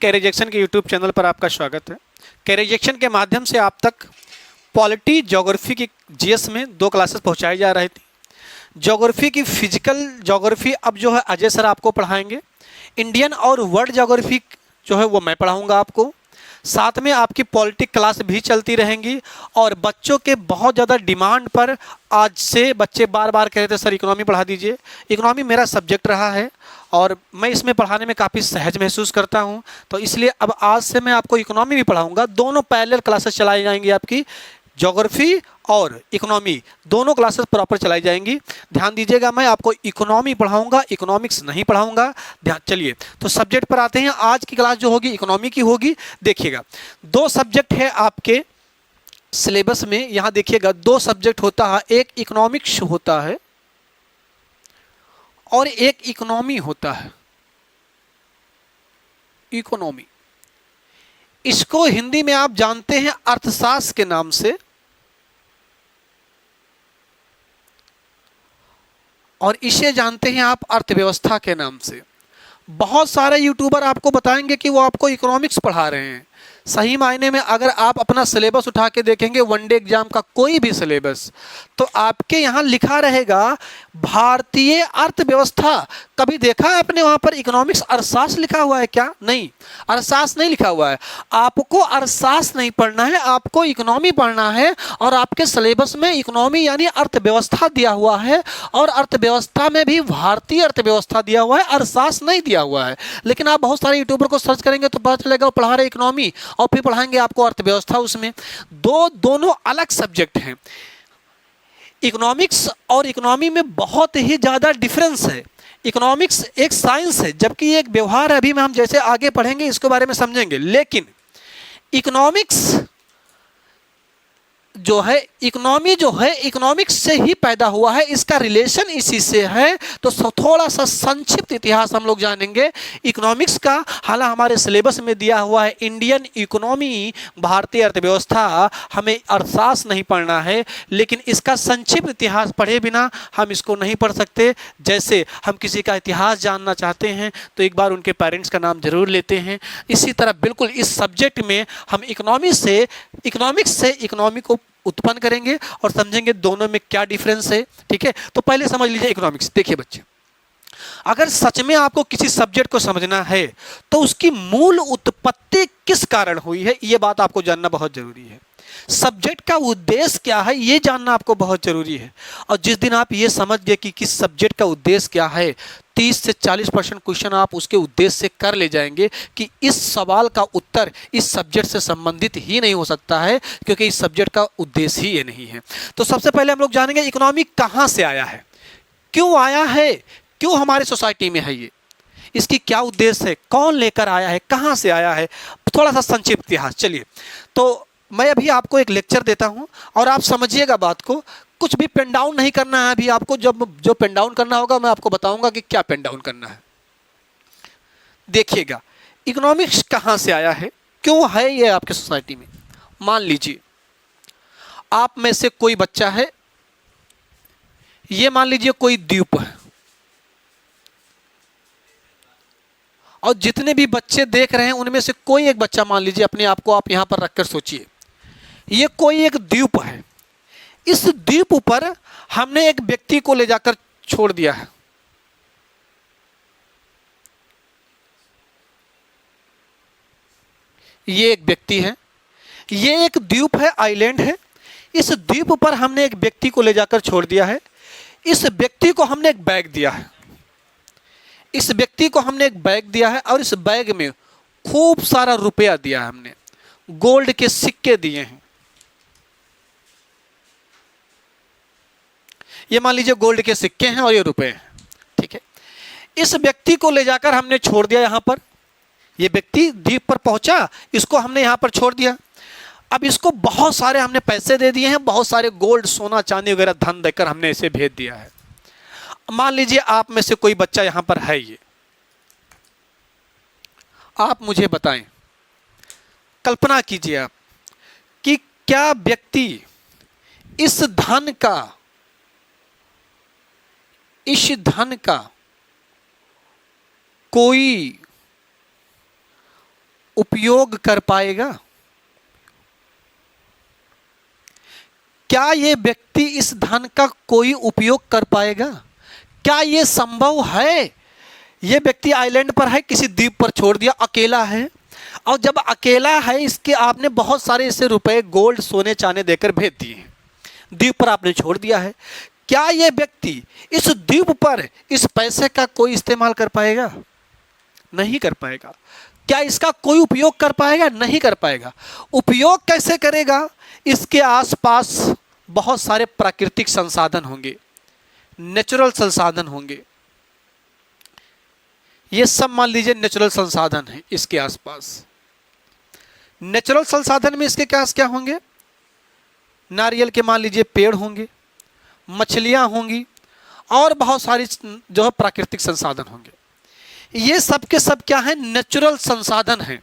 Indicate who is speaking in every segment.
Speaker 1: कैरिजेक्शन के YouTube channel पर आपका स्वागत है। कैरिजेक्शन के माध्यम से आप तक पॉलिटी ज्योग्राफी की जीएस में 2 क्लासेस पहुंचाई जा रही थी। ज्योग्राफी की फिजिकल ज्योग्राफी अब जो है अजय सर आपको पढ़ाएंगे। इंडियन और वर्ल्ड ज्योग्राफी जो है वो मैं पढ़ाऊंगा आपको। साथ में आपकी पॉलिटिक क्लास भी चलती रहेंगी। और बच्चों के बहुत ज़्यादा डिमांड पर आज से बच्चे बार बार कह रहे थे सर इकोनॉमी पढ़ा दीजिए। इकोनॉमी मेरा सब्जेक्ट रहा है और मैं इसमें पढ़ाने में काफ़ी सहज महसूस करता हूं, तो इसलिए अब आज से मैं आपको इकोनॉमी भी पढ़ाऊंगा। दोनों पैरेलल क्लासेस चलाई जाएंगी आपकी, ज्योग्राफी और इकोनॉमी दोनों क्लासेस प्रॉपर चलाई जाएंगी। ध्यान दीजिएगा, मैं आपको इकोनॉमी पढ़ाऊंगा, इकोनॉमिक्स नहीं पढ़ाऊंगा। ध्यान, चलिए तो सब्जेक्ट पर आते हैं। आज की क्लास जो होगी इकोनॉमी की होगी। देखिएगा 2 सब्जेक्ट है आपके सिलेबस में। यहां देखिएगा 2 सब्जेक्ट होता है, एक इकोनॉमिक्स होता है और एक इकोनॉमी होता है। इकोनॉमी, इसको हिंदी में आप जानते हैं अर्थशास्त्र के नाम से, और इसे जानते हैं आप अर्थव्यवस्था के नाम से। बहुत सारे यूट्यूबर आपको बताएंगे कि वो आपको इकोनॉमिक्स पढ़ा रहे हैं। सही मायने में अगर आप अपना सिलेबस उठा के देखेंगे, वनडे एग्जाम का कोई भी सिलेबस, तो आपके यहाँ लिखा रहेगा भारतीय अर्थव्यवस्था। कभी देखा है आपने वहाँ पर इकोनॉमिक्स अर्थशास्त्र लिखा हुआ है क्या? नहीं, अर्थशास्त्र नहीं लिखा हुआ है। आपको अर्थशास्त्र नहीं पढ़ना है, आपको इकोनॉमी पढ़ना है। और आपके सिलेबस में इकोनॉमी यानी अर्थव्यवस्था दिया हुआ है, और अर्थव्यवस्था में भी भारतीय अर्थव्यवस्था दिया हुआ है, अर्थशास्त्र नहीं दिया हुआ है। लेकिन आप बहुत सारे यूट्यूबर को सर्च करेंगे तो पता चलेगा वो पढ़ा रहे इकोनॉमी और फिर पढ़ाएंगे आपको अर्थव्यवस्था। उसमें दोनों अलग सब्जेक्ट हैं। इकोनॉमिक्स और इकोनॉमी में बहुत ही ज़्यादा डिफरेंस है। इकोनॉमिक्स एक साइंस है, जबकि ये एक व्यवहार है। अभी में हम जैसे आगे पढ़ेंगे इसके बारे में समझेंगे। लेकिन इकोनॉमिक्स जो है, इकोनॉमी जो है इकोनॉमिक्स से ही पैदा हुआ है, इसका रिलेशन इसी से है। तो थोड़ा सा संक्षिप्त इतिहास हम लोग जानेंगे इकोनॉमिक्स का। हालांकि हमारे सिलेबस में दिया हुआ है इंडियन इकोनॉमी, भारतीय अर्थव्यवस्था, हमें अर्थशास्त्र नहीं पढ़ना है। लेकिन इसका संक्षिप्त इतिहास पढ़े बिना हम इसको नहीं पढ़ सकते। जैसे हम किसी का इतिहास जानना चाहते हैं तो एक बार उनके पेरेंट्स का नाम जरूर लेते हैं। इसी तरह बिल्कुल इस सब्जेक्ट में हम इकोनॉमिक्स से इकोनॉमी को उत्पन्न करेंगे और समझेंगे दोनों में क्या डिफरेंस है। ठीक है, तो पहले समझ लीजिए इकोनॉमिक्स। देखिए बच्चे, अगर सच में आपको किसी सब्जेक्ट को समझना है तो उसकी मूल उत्पत्ति किस कारण हुई है, यह बात आपको जानना बहुत जरूरी है। सब्जेक्ट का उद्देश्य क्या है, यह जानना आपको बहुत जरूरी है। और जिस दिन आप यह समझ गए कि किस सब्जेक्ट का उद्देश्य क्या है, 30 से 40% क्वेश्चन आप उसके उद्देश्य से कर ले जाएंगे कि इस सवाल का उत्तर इस सब्जेक्ट से संबंधित ही नहीं हो सकता है, क्योंकि इस सब्जेक्ट का उद्देश्य ही ये नहीं है। तो सबसे पहले हम लोग जानेंगे इकोनॉमी कहाँ से आया है, क्यों आया है, क्यों हमारे सोसाइटी में है, ये इसकी क्या उद्देश्य है, कौन लेकर आया है, कहाँ से आया है। थोड़ा सा संक्षिप्त इतिहास। चलिए, तो मैं अभी आपको एक लेक्चर देता हूं और आप समझिएगा बात को। कुछ भी पेन डाउन नहीं करना है अभी आपको। जब जो पेन डाउन करना होगा मैं आपको बताऊंगा कि क्या पेन डाउन करना है। देखिएगा इकोनॉमिक्स कहां से आया है, क्यों है ये आपके सोसाइटी में। मान लीजिए आप में से कोई बच्चा है, ये मान लीजिए कोई द्वीप है, और जितने भी बच्चे देख रहे हैं उनमें से कोई एक बच्चा, मान लीजिए अपने आप को आप यहां पर रखकर सोचिए, ये कोई एक द्वीप है। इस द्वीप पर हमने एक व्यक्ति को ले जाकर छोड़ दिया है। ये एक व्यक्ति है, ये एक द्वीप है, आइलैंड है। इस द्वीप पर हमने एक व्यक्ति को ले जाकर छोड़ दिया है। इस व्यक्ति को हमने एक बैग दिया है। इस व्यक्ति को हमने एक बैग दिया है और इस बैग में खूब सारा रुपया दिया है। हमने गोल्ड के सिक्के दिए हैं। ये मान लीजिए गोल्ड के सिक्के हैं और ये रुपए हैं। ठीक है, इस व्यक्ति को ले जाकर हमने छोड़ दिया यहां पर। ये व्यक्ति द्वीप पर पहुंचा, इसको हमने यहां पर छोड़ दिया। अब इसको बहुत सारे हमने पैसे दे दिए हैं, बहुत सारे गोल्ड, सोना, चांदी वगैरह धन देकर हमने इसे भेज दिया है। मान लीजिए आप में से कोई बच्चा यहां पर है, ये आप मुझे बताएं, कल्पना कीजिए आप कि क्या व्यक्ति इस धन का कोई उपयोग कर पाएगा? क्या ये व्यक्ति इस धन का कोई उपयोग कर पाएगा? क्या ये संभव है? ये व्यक्ति आइलैंड पर है, किसी द्वीप पर छोड़ दिया, अकेला है, और जब अकेला है इसके आपने बहुत सारे इसे रुपए, गोल्ड, सोने चांदी देकर भेज दिए, द्वीप पर आपने छोड़ दिया है। क्या ये व्यक्ति इस द्वीप पर इस पैसे का कोई इस्तेमाल कर पाएगा? नहीं कर पाएगा। क्या इसका कोई उपयोग कर पाएगा? नहीं कर पाएगा। उपयोग कैसे करेगा? इसके आसपास बहुत सारे प्राकृतिक संसाधन होंगे, नेचुरल संसाधन होंगे। ये सब मान लीजिए नेचुरल संसाधन है इसके आसपास। नेचुरल संसाधन में इसके क्या होंगे? नारियल के मान लीजिए पेड़ होंगे, मछलियां होंगी, और बहुत सारी जो है प्राकृतिक संसाधन होंगे। ये सब के सब क्या है? नेचुरल संसाधन है।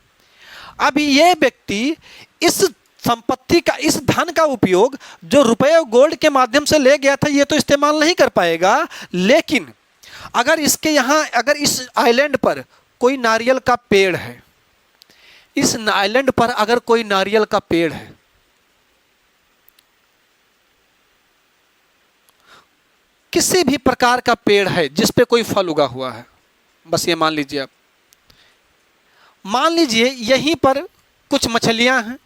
Speaker 1: अब ये व्यक्ति इस संपत्ति का, इस धन का उपयोग जो रुपए और गोल्ड के माध्यम से ले गया था, ये तो इस्तेमाल नहीं कर पाएगा। लेकिन अगर इसके यहाँ, अगर इस आइलैंड पर कोई नारियल का पेड़ है, इस आइलैंड पर अगर कोई नारियल का पेड़ है, किसी भी प्रकार का पेड़ है जिस पे कोई फल उगा हुआ है, बस ये मान लीजिए आप, मान लीजिए यहीं पर कुछ मछलियां हैं,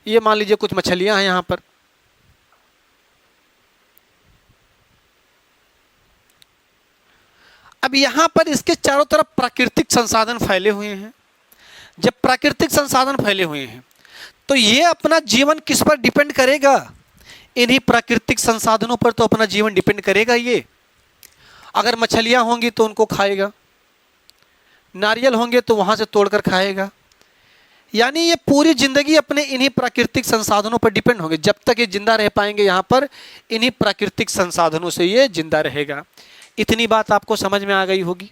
Speaker 1: ये मान लीजिए कुछ मछलियां हैं यहां पर, अब यहां पर इसके चारों तरफ प्राकृतिक संसाधन फैले हुए हैं। जब प्राकृतिक संसाधन फैले हुए हैं तो ये अपना जीवन किस पर डिपेंड करेगा? इन्हीं प्राकृतिक संसाधनों पर तो अपना जीवन डिपेंड करेगा। ये अगर मछलियां होंगी तो उनको खाएगा, नारियल होंगे तो वहां से तोड़कर खाएगा, यानी ये पूरी जिंदगी अपने इन्हीं प्राकृतिक संसाधनों पर डिपेंड होंगे। जब तक ये जिंदा रह पाएंगे यहाँ पर, इन्हीं प्राकृतिक संसाधनों से ये जिंदा रहेगा। इतनी बात आपको समझ में आ गई होगी,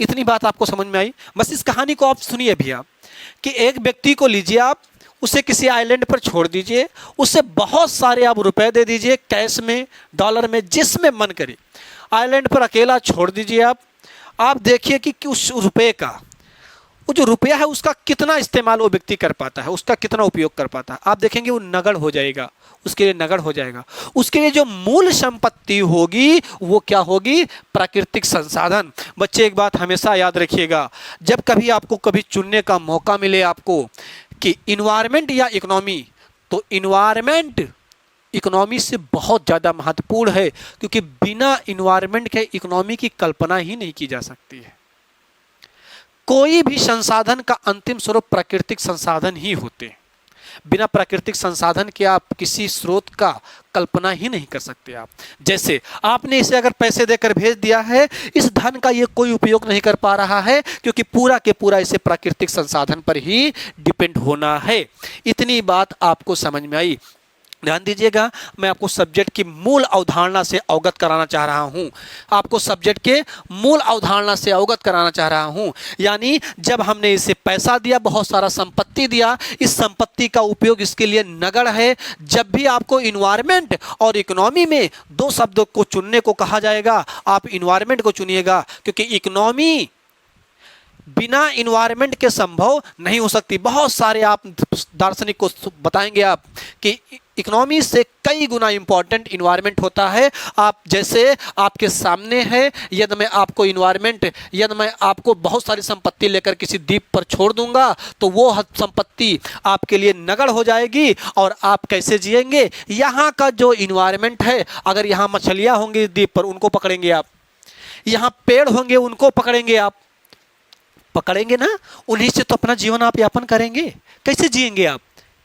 Speaker 1: इतनी बात आपको समझ में आई। बस इस कहानी को आप सुनिए भी आप, कि एक व्यक्ति को लीजिए आप, उसे किसी आइलैंड पर छोड़ दीजिए, उसे बहुत सारे आप रुपए दे दीजिए, कैश में, डॉलर में, जिसमें मन करे। आइलैंड पर अकेला छोड़ दीजिए आप देखिए कि उस रुपए का, वो जो रुपया है उसका कितना इस्तेमाल वो व्यक्ति कर पाता है, उसका कितना उपयोग कर पाता है। आप देखेंगे वो नगण्य हो जाएगा, उसके लिए नगण्य हो जाएगा। उसके लिए जो मूल संपत्ति होगी वो क्या होगी? प्राकृतिक संसाधन। बच्चे एक बात हमेशा याद रखिएगा, जब कभी आपको कभी चुनने का मौका मिले आपको कि इन्वायरमेंट या इकोनॉमी, तो इन्वायरमेंट इकोनॉमी से बहुत ज़्यादा महत्वपूर्ण है, क्योंकि बिना इन्वायरमेंट के इकोनॉमी की कल्पना ही नहीं की जा सकती है। कोई भी संसाधन का अंतिम स्वरूप प्राकृतिक संसाधन ही होते हैं। बिना प्राकृतिक संसाधन के आप किसी स्रोत का कल्पना ही नहीं कर सकते। आप जैसे आपने इसे अगर पैसे देकर भेज दिया है, इस धन का ये कोई उपयोग नहीं कर पा रहा है, क्योंकि पूरा के पूरा इसे प्राकृतिक संसाधन पर ही डिपेंड होना है। इतनी बात आपको समझ में आई। ध्यान दीजिएगा, मैं आपको सब्जेक्ट की मूल अवधारणा से अवगत कराना चाह रहा हूं, आपको सब्जेक्ट के मूल अवधारणा से अवगत कराना चाह रहा हूं। यानी जब हमने इसे पैसा दिया, बहुत सारा संपत्ति दिया, इस संपत्ति का उपयोग इसके लिए नगण्य है। जब भी आपको इन्वायरमेंट और इकोनॉमी में दो शब्दों को चुनने को कहा जाएगा, आप इन्वायरमेंट को चुनिएगा, क्योंकि इकोनॉमी बिना इन्वायरमेंट के संभव नहीं हो सकती। बहुत सारे आप दार्शनिक को बताएंगे आप कि इकोनॉमी से कई गुना इंपॉर्टेंट इन्वायरमेंट होता है। आप जैसे आपके सामने है, यदि मैं आपको इन्वायरमेंट, यदि मैं आपको बहुत सारी संपत्ति लेकर किसी द्वीप पर छोड़ दूंगा, तो वो संपत्ति आपके लिए नगण्य हो जाएगी और आप कैसे जिएंगे? यहाँ का जो इन्वायरमेंट है, अगर यहाँ मछलियाँ होंगी द्वीप पर, उनको पकड़ेंगे आप, यहाँ पेड़ होंगे उनको पकड़ेंगे आप, पकड़ेंगे ना, उन्हीं से तो अपना जीवन आप यापन करेंगे। कैसे जिएंगे आप?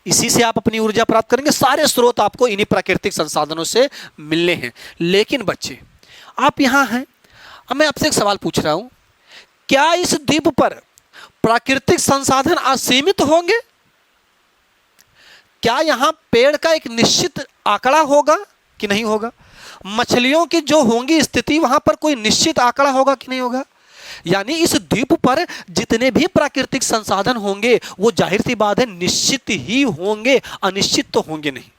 Speaker 1: इसी से आप अपनी ऊर्जा प्राप्त करेंगे। सारे स्रोत आपको इन्हीं प्राकृतिक संसाधनों से मिलने हैं। लेकिन बच्चे आप यहां हैं, अब मैं आपसे एक सवाल पूछ रहा हूं, क्या इस द्वीप पर प्राकृतिक संसाधन असीमित होंगे? क्या यहां पेड़ का एक निश्चित आंकड़ा होगा कि नहीं होगा? मछलियों की जो होंगी स्थिति, वहां पर कोई निश्चित आंकड़ा होगा कि नहीं होगा? यानी इस द्वीप पर जितने भी प्राकृतिक संसाधन होंगे वो जाहिर सी बात है निश्चित ही होंगे, अनिश्चित तो होंगे नहीं।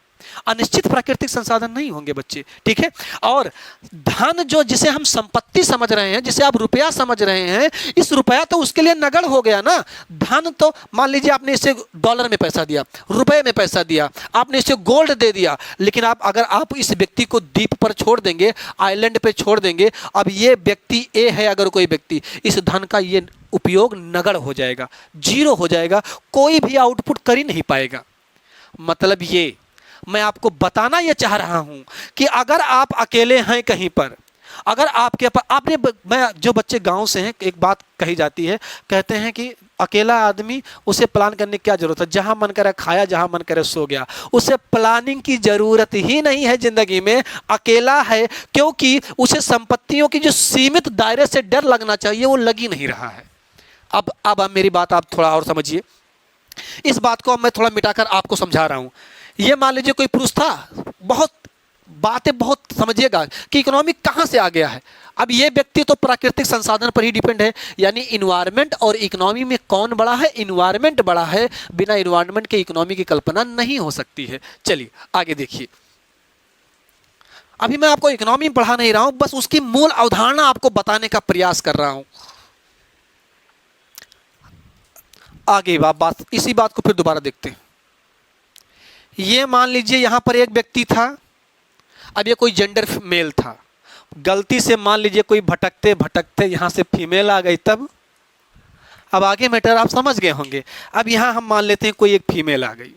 Speaker 1: अनिश्चित प्राकृतिक संसाधन नहीं होंगे बच्चे, ठीक है। और धन जो जिसे हम संपत्ति समझ रहे हैं, जिसे आप रुपया समझ रहे हैं, इस रुपया तो उसके लिए नगद हो गया ना। धन तो मान लीजिए आपने इसे डॉलर में पैसा दिया, रुपए में पैसा दिया, आपने इसे गोल्ड दे दिया, लेकिन अगर आप इस व्यक्ति को द्वीप पर छोड़ देंगे, आइलैंड पे छोड़ देंगे, अब ये व्यक्ति ए है, अगर कोई व्यक्ति, इस धन का ये उपयोग नगद हो जाएगा, जीरो हो जाएगा, कोई भी आउटपुट कर ही नहीं पाएगा। मतलब ये मैं आपको बताना ये चाह रहा हूं कि अगर आप अकेले हैं कहीं पर, अगर आपके पास मैं जो बच्चे गांव से हैं, एक बात कही जाती है, कहते हैं कि अकेला आदमी, उसे प्लान करने की क्या जरूरत है, जहां मन करे खाया, जहां मन करे सो गया, उसे प्लानिंग की जरूरत ही नहीं है जिंदगी में। अकेला है क्योंकि उसे संपत्तियों की जो सीमित दायरे से डर लगना चाहिए वो लग ही नहीं रहा है। अब मेरी बात आप थोड़ा और समझिए, इस बात को मैं थोड़ा मिटाकर आपको समझा रहा हूं। ये मान लीजिए कोई पुरुष था, बहुत बातें बहुत समझिएगा कि इकोनॉमिक कहां से आ गया है। अब ये व्यक्ति तो प्राकृतिक संसाधन पर ही डिपेंड है, यानी इन्वायरमेंट और इकोनॉमी में कौन बड़ा है, इन्वायरमेंट बड़ा है। बिना इन्वायरमेंट के इकोनॉमी की कल्पना नहीं हो सकती है। चलिए आगे देखिए, अभी मैं आपको इकोनॉमी पढ़ा नहीं रहा हूं, बस उसकी मूल अवधारणा आपको बताने का प्रयास कर रहा हूं। आगे बात इसी बात को फिर दोबारा देखते हैं। ये मान लीजिए यहां पर एक व्यक्ति था, अब ये कोई जेंडर मेल था, गलती से मान लीजिए कोई भटकते भटकते यहां से फीमेल आ गई, तब अब आगे मैटर आप समझ गए होंगे। अब यहां हम मान लेते हैं कोई एक फीमेल आ गई।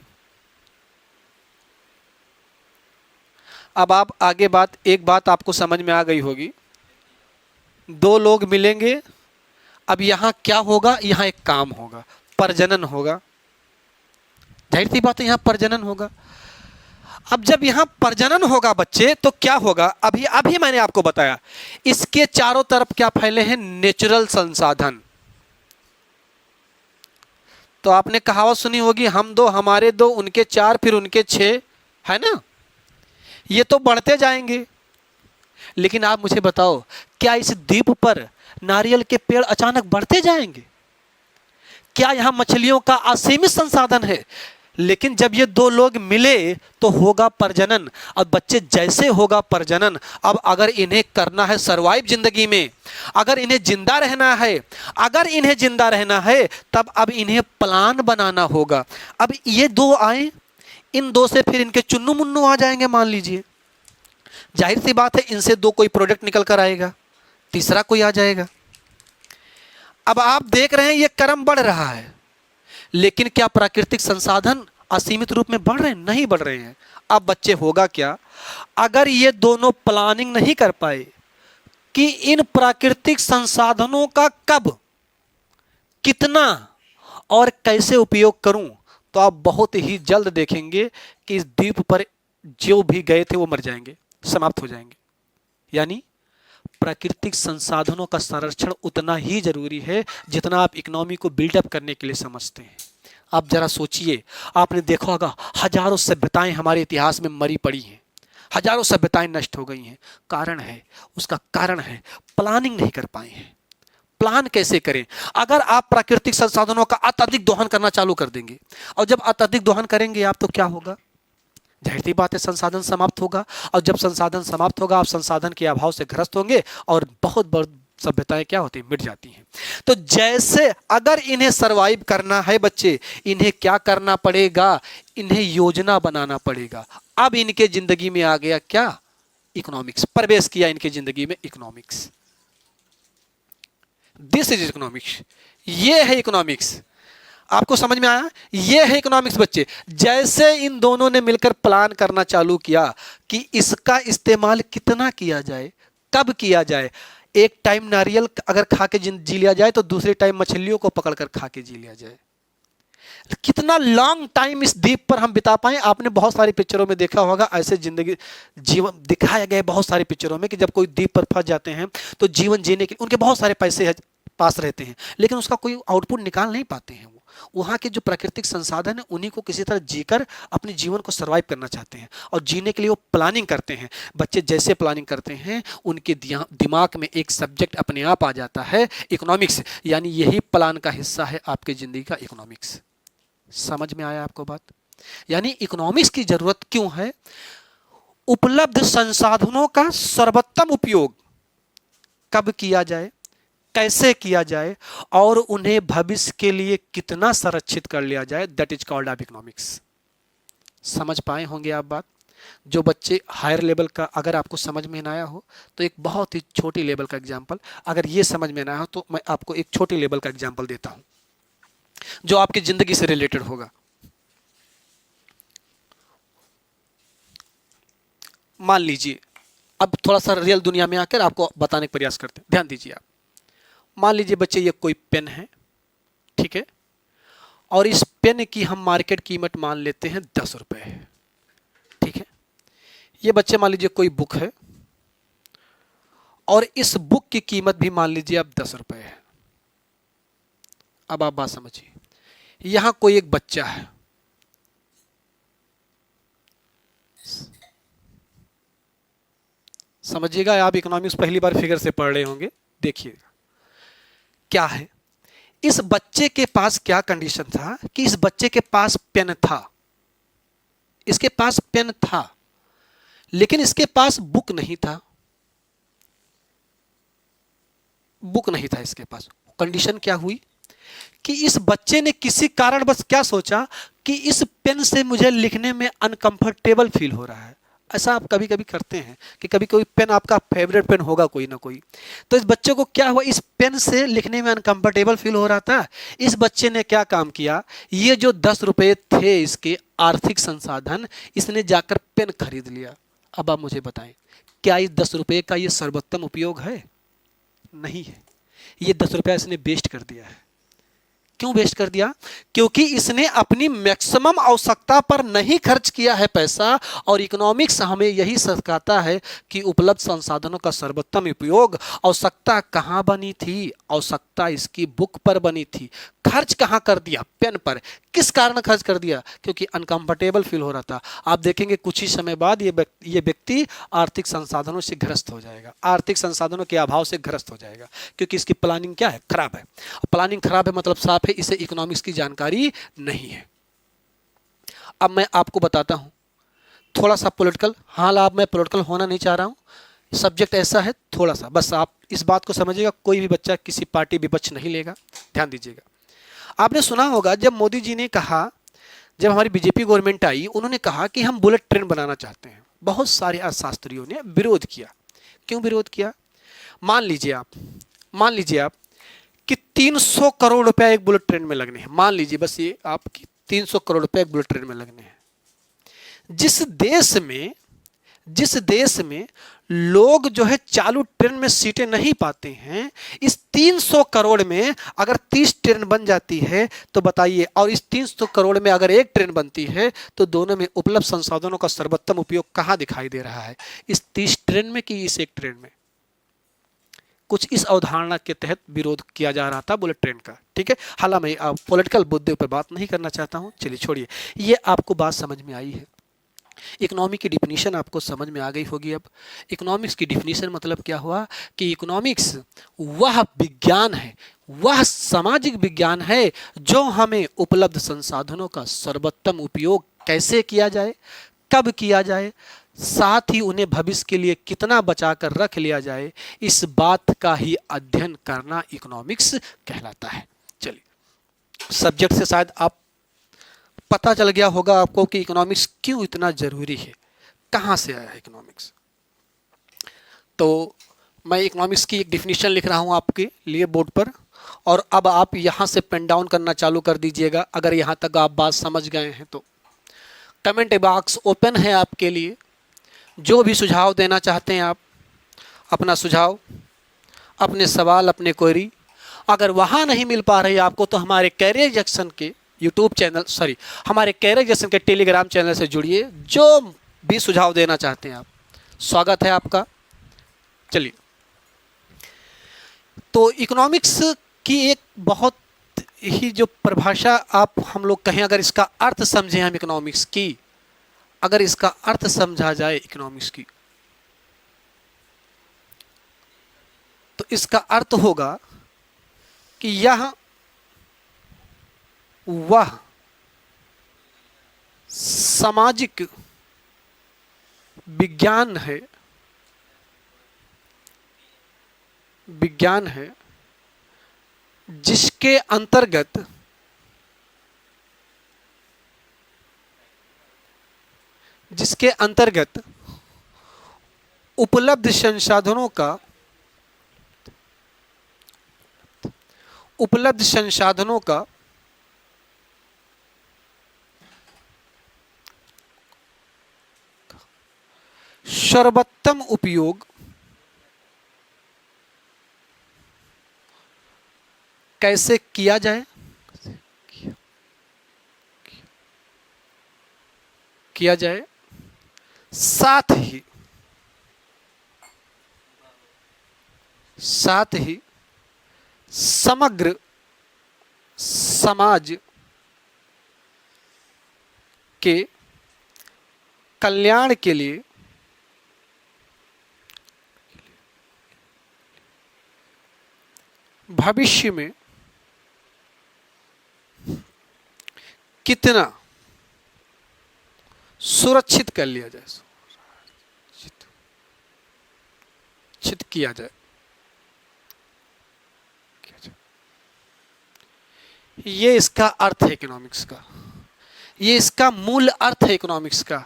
Speaker 1: अब आप आगे एक बात आपको समझ में आ गई होगी, दो लोग मिलेंगे, अब यहां क्या होगा, यहां एक काम होगा, प्रजनन होगा। जाहिर सी बात है यहां प्रजनन होगा। अब जब यहां प्रजनन होगा बच्चे, तो क्या होगा, अभी मैंने आपको बताया, इसके चारों तरफ क्या फैले हैं, नेचुरल संसाधन। तो आपने कहावत सुनी होगी, हम दो हमारे दो उनके चार फिर उनके छह, है ना। ये तो बढ़ते जाएंगे, लेकिन आप मुझे बताओ, क्या इस द्वीप पर नारियल के पेड़ अचानक बढ़ते जाएंगे? क्या यहां मछलियों का असीमित संसाधन है? लेकिन जब ये दो लोग मिले तो होगा प्रजनन। अब बच्चे जैसे होगा प्रजनन, अब अगर इन्हें करना है सरवाइव जिंदगी में, अगर इन्हें जिंदा रहना है, तब अब इन्हें प्लान बनाना होगा। अब ये दो आए, इन दो से फिर इनके चुन्नू मुन्नू आ जाएंगे मान लीजिए, जाहिर सी बात है इनसे दो कोई प्रोडक्ट निकल कर आएगा, तीसरा कोई आ जाएगा। अब आप देख रहे हैं ये क्रम बढ़ रहा है, लेकिन क्या प्राकृतिक संसाधन असीमित रूप में बढ़ रहे हैं? नहीं बढ़ रहे हैं। अब बच्चे होगा क्या, अगर ये दोनों प्लानिंग नहीं कर पाए कि इन प्राकृतिक संसाधनों का कब, कितना और कैसे उपयोग करूं, तो आप बहुत ही जल्द देखेंगे कि इस द्वीप पर जो भी गए थे वो मर जाएंगे, समाप्त हो जाएंगे। यानी प्राकृतिक संसाधनों का संरक्षण उतना ही जरूरी है जितना आप इकोनॉमी को बिल्डअप करने के लिए समझते हैं। आप जरा सोचिए, आपने देखा होगा हजारों सभ्यताएं हमारे इतिहास में मरी पड़ी हैं, हजारों सभ्यताएं नष्ट हो गई हैं। उसका कारण है प्लानिंग नहीं कर पाए हैं। प्लान कैसे करें? अगर आप प्राकृतिक संसाधनों का अत्यधिक दोहन करना चालू कर देंगे, और जब अत्यधिक दोहन करेंगे आप, तो क्या होगा, जाहिर सी बात है संसाधन समाप्त होगा। और जब संसाधन समाप्त होगा, आप संसाधन के अभाव से ग्रस्त होंगे और बहुत बड़ी सभ्यताएं क्या होती हैं, मिट जाती हैं। तो जैसे अगर इन्हें सरवाइव करना है बच्चे, इन्हें क्या करना पड़ेगा, इन्हें योजना बनाना पड़ेगा। अब इनके जिंदगी में आ गया क्या, इकोनॉमिक्स प्रवेश किया इनके जिंदगी में, इकोनॉमिक्स। दिस इज इकोनॉमिक्स, ये है इकोनॉमिक्स। आपको समझ में आया? ये है इकोनॉमिक्स बच्चे। जैसे इन दोनों ने मिलकर प्लान करना चालू किया कि इसका इस्तेमाल कितना किया जाए, कब किया जाए। एक टाइम नारियल अगर खा के जी लिया जाए, तो दूसरे टाइम मछलियों को पकड़कर खा के जी लिया जाए। कितना लॉन्ग टाइम इस द्वीप पर हम बिता पाए। आपने बहुत सारी पिक्चरों में देखा होगा, ऐसे जिंदगी जीवन दिखाया गया है बहुत सारी पिक्चरों में, कि जब कोई द्वीप पर फंस जाते हैं तो जीवन जीने के उनके बहुत सारे पैसे पास रहते हैं, लेकिन उसका कोई आउटपुट निकाल नहीं पाते हैं। वो वहाँ के जो प्राकृतिक संसाधन है उन्हीं को किसी तरह जीकर अपने जीवन को सरवाइव करना चाहते हैं, और जीने के लिए वो प्लानिंग करते हैं। बच्चे जैसे प्लानिंग करते हैं, उनके दिमाग में एक सब्जेक्ट अपने आप आ जाता है, इकोनॉमिक्स। यानी यही प्लान का हिस्सा है आपके जिंदगी का, इकोनॉमिक्स। समझ में आया आपको बात? यानी इकोनॉमिक्स की जरूरत क्यों है? उपलब्ध संसाधनों का सर्वोत्तम उपयोग कब किया जाए, कैसे किया जाए और उन्हें भविष्य के लिए कितना संरक्षित कर लिया जाए, that is called off economics. समझ पाए होंगे आप बात? जो बच्चे हायर लेवल का अगर आपको समझ में ना आया हो तो एक बहुत ही छोटी लेवल का एग्जांपल, अगर ये समझ में ना आया हो तो मैं आपको एक छोटी लेवल का एग्जांपल देता हूं जो आपकी जिंदगी से रिलेटेड होगा। मान लीजिए, अब थोड़ा सा रियल दुनिया में आकर आपको बताने का प्रयास करते हैं, ध्यान दीजिए आप। मान लीजिए बच्चे ये कोई पेन है, ठीक है, और इस पेन की हम मार्केट कीमत मान लेते हैं 10 रुपए, ठीक है। ये बच्चे मान लीजिए कोई बुक है और इस बुक की कीमत भी मान लीजिए आप 10 रुपए है। अब आप बात समझिए, यहां कोई एक बच्चा है, समझिएगा, आप इकोनॉमिक्स पहली बार फिगर से पढ़ रहे होंगे, देखिएगा क्या है। इस बच्चे के पास क्या कंडीशन था कि इस बच्चे के पास पेन था, इसके पास पेन था, लेकिन इसके पास बुक नहीं था, बुक नहीं था इसके पास। कंडीशन क्या हुई कि इस बच्चे ने किसी कारण बस क्या सोचा कि इस पेन से मुझे लिखने में अनकंफर्टेबल फील हो रहा है। ऐसा आप कभी कभी करते हैं कि कभी कोई पेन आपका फेवरेट पेन होगा कोई ना कोई, तो इस बच्चे को क्या हुआ, इस पेन से लिखने में अनकंफर्टेबल फील हो रहा था। इस बच्चे ने क्या काम किया, ये जो 10 रुपए थे इसके आर्थिक संसाधन, इसने जाकर पेन खरीद लिया। अब आप मुझे बताएं, क्या इस 10 रुपए का ये सर्वोत्तम उपयोग है? नहीं है। ये 10 रुपया इसने वेस्ट कर दिया है। क्यों वेस्ट कर दिया? क्योंकि इसने अपनी मैक्सिमम आवश्यकता पर नहीं खर्च किया है पैसा। और इकोनॉमिक्स हमें यही सिखाता है कि उपलब्ध संसाधनों का सर्वोत्तम उपयोग। आवश्यकता कहां बनी थी? आवश्यकता इसकी बुक पर बनी थी। खर्च कहां कर दिया? पेन पर। किस कारण खर्च कर दिया? क्योंकि अनकंफर्टेबल फील हो रहा था। आप देखेंगे कुछ ही समय बाद ये व्यक्ति आर्थिक संसाधनों से ग्रस्त हो जाएगा, आर्थिक संसाधनों के अभाव से ग्रस्त हो जाएगा, क्योंकि इसकी प्लानिंग क्या है? खराब है। प्लानिंग खराब है मतलब साफ है इसे इकोनॉमिक्स की जानकारी नहीं है। अब मैं आपको बताता हूं थोड़ा सा पॉलिटिकल, हाल अब मैं पॉलिटिकल होना नहीं चाह रहा हूं, सब्जेक्ट ऐसा है थोड़ा सा, बस आप इस बात को समझिएगा, कोई भी बच्चा किसी पार्टी विपक्ष नहीं लेगा, ध्यान दीजिएगा। आपने सुना होगा जब मोदी जी ने कहा, जब हमारी बीजेपी गवर्नमेंट आई, उन्होंने कहा कि हम बुलेट ट्रेन बनाना चाहते हैं। बहुत सारे अर्थशास्त्रियों ने विरोध किया। क्यों विरोध किया? मान लीजिए आप कि 300 करोड़ रुपया एक बुलेट ट्रेन में लगने हैं। मान लीजिए बस ये आपकी 300 करोड़ रुपया एक बुलेट ट्रेन में लगने हैं। जिस देश में लोग जो है चालू ट्रेन में सीटें नहीं पाते हैं, इस 300 करोड़ में अगर 30 ट्रेन बन जाती है तो बताइए, और इस 300 करोड़ में अगर एक ट्रेन बनती है तो दोनों में उपलब्ध संसाधनों का सर्वोत्तम उपयोग कहां दिखाई दे रहा है? इस 30 ट्रेन में कि इस एक ट्रेन में? कुछ इस अवधारणा के तहत विरोध किया जा रहा था बुलेट ट्रेन का, ठीक है। हालांकि मैं पॉलिटिकल मुद्दे पर बात नहीं करना चाहता हूं, चलिए छोड़िए। ये आपको बात समझ में आई है? इकोनॉमिक की डिफिनीशन आपको समझ में आ गई होगी। अब इकोनॉमिक्स की डिफिनीशन मतलब क्या हुआ कि इकोनॉमिक्स वह विज्ञान है, वह सामाजिक विज्ञान है जो हमें उपलब्ध संसाधनों का सर्वोत्तम उपयोग कैसे किया जाए, कब किया जाए, साथ ही उन्हें भविष्य के लिए कितना बचा कर रख लिया जाए, इस बात का ही अध्ययन करना इकोनॉमिक्स कहलाता है। चलिए, सब्जेक्ट से शायद आप पता चल गया होगा आपको कि इकोनॉमिक्स क्यों इतना जरूरी है, कहां से आया है इकोनॉमिक्स। तो मैं इकोनॉमिक्स की एक डिफिनीशन लिख रहा हूं आपके लिए बोर्ड पर, और अब आप यहां से पेन डाउन करना चालू कर दीजिएगा अगर यहां तक आप बात समझ गए हैं तो। कमेंट बॉक्स ओपन है आपके लिए, जो भी सुझाव देना चाहते हैं आप, अपना सुझाव, अपने सवाल, अपने क्वेरी, अगर वहाँ नहीं मिल पा रही आपको तो हमारे कैरियर जंक्शन के यूट्यूब चैनल, हमारे कैरियर जंक्शन के टेलीग्राम चैनल से जुड़िए। जो भी सुझाव देना चाहते हैं आप, स्वागत है आपका। चलिए, तो इकोनॉमिक्स की एक बहुत ही जो परिभाषा आप हम लोग कहें, अगर इसका अर्थ समझें हम इकोनॉमिक्स की, अगर इसका अर्थ समझा जाए इकोनॉमिक्स की, तो इसका अर्थ होगा कि यह वह सामाजिक विज्ञान है, विज्ञान है जिसके अंतर्गत उपलब्ध संसाधनों का सर्वोत्तम उपयोग कैसे किया जाए, साथ ही समग्र समाज के कल्याण के लिए भविष्य में कितना सुरक्षित कर लिया जाए, सुरक्षित किया जाए। ये इसका अर्थ है इकोनॉमिक्स का, ये इसका मूल अर्थ है इकोनॉमिक्स का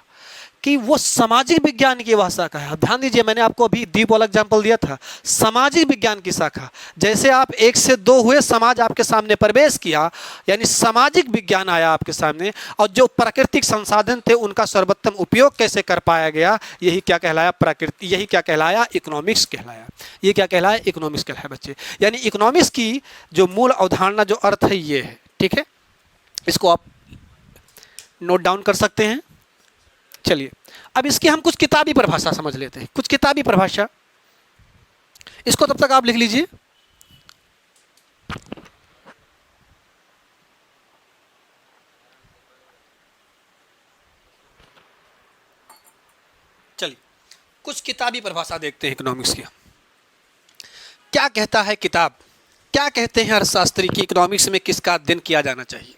Speaker 1: कि वो सामाजिक विज्ञान की भाषा का है। अब ध्यान दीजिए, मैंने आपको अभी दीप वाला एग्जाम्पल दिया था, सामाजिक विज्ञान की शाखा। जैसे आप 1 से 2 हुए, समाज आपके सामने प्रवेश किया, यानी सामाजिक विज्ञान आया आपके सामने, और जो प्राकृतिक संसाधन थे उनका सर्वोत्तम उपयोग कैसे कर पाया गया, यही क्या कहलाया, प्रकृति, यही क्या कहलाया, इकोनॉमिक्स कहलाया। ये क्या कहलाया, इकोनॉमिक्स कहलाया बच्चे। यानी इकोनॉमिक्स की जो मूल अवधारणा, जो अर्थ है, ये है। ठीक है, इसको आप नोट डाउन कर सकते हैं। चलिए, अब इसकी हम कुछ किताबी परिभाषा समझ लेते हैं, कुछ किताबी परिभाषा। इसको तब तक आप लिख लीजिए। चलिए, कुछ किताबी परिभाषा देखते हैं इकोनॉमिक्स की। क्या कहता है किताब, क्या कहते हैं अर्थशास्त्री की इकोनॉमिक्स में किसका अध्ययन किया जाना चाहिए।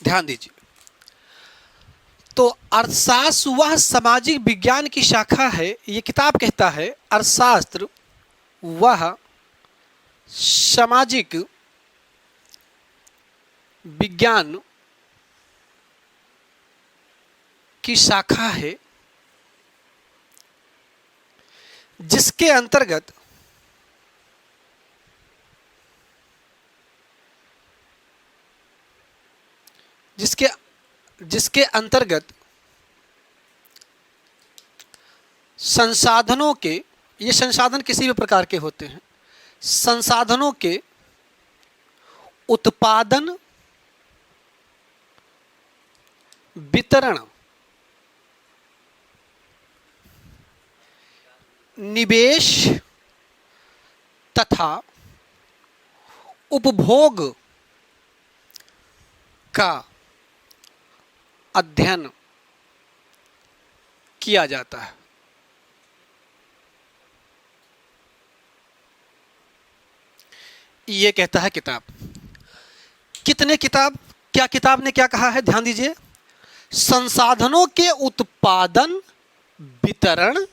Speaker 1: ध्यान दीजिए, तो अर्थशास्त्र वह सामाजिक विज्ञान की शाखा है, ये किताब कहता है अर्थशास्त्र वह सामाजिक विज्ञान की शाखा है जिसके अंतर्गत जिसके अंतर्गत संसाधनों के, ये संसाधन किसी भी प्रकार के होते हैं, संसाधनों के उत्पादन, वितरण, निवेश तथा उपभोग का अध्ययन किया जाता है। ये कहता है किताब। कितने किताब, क्या किताब ने क्या कहा है, ध्यान दीजिए, संसाधनों के उत्पादन, वितरण,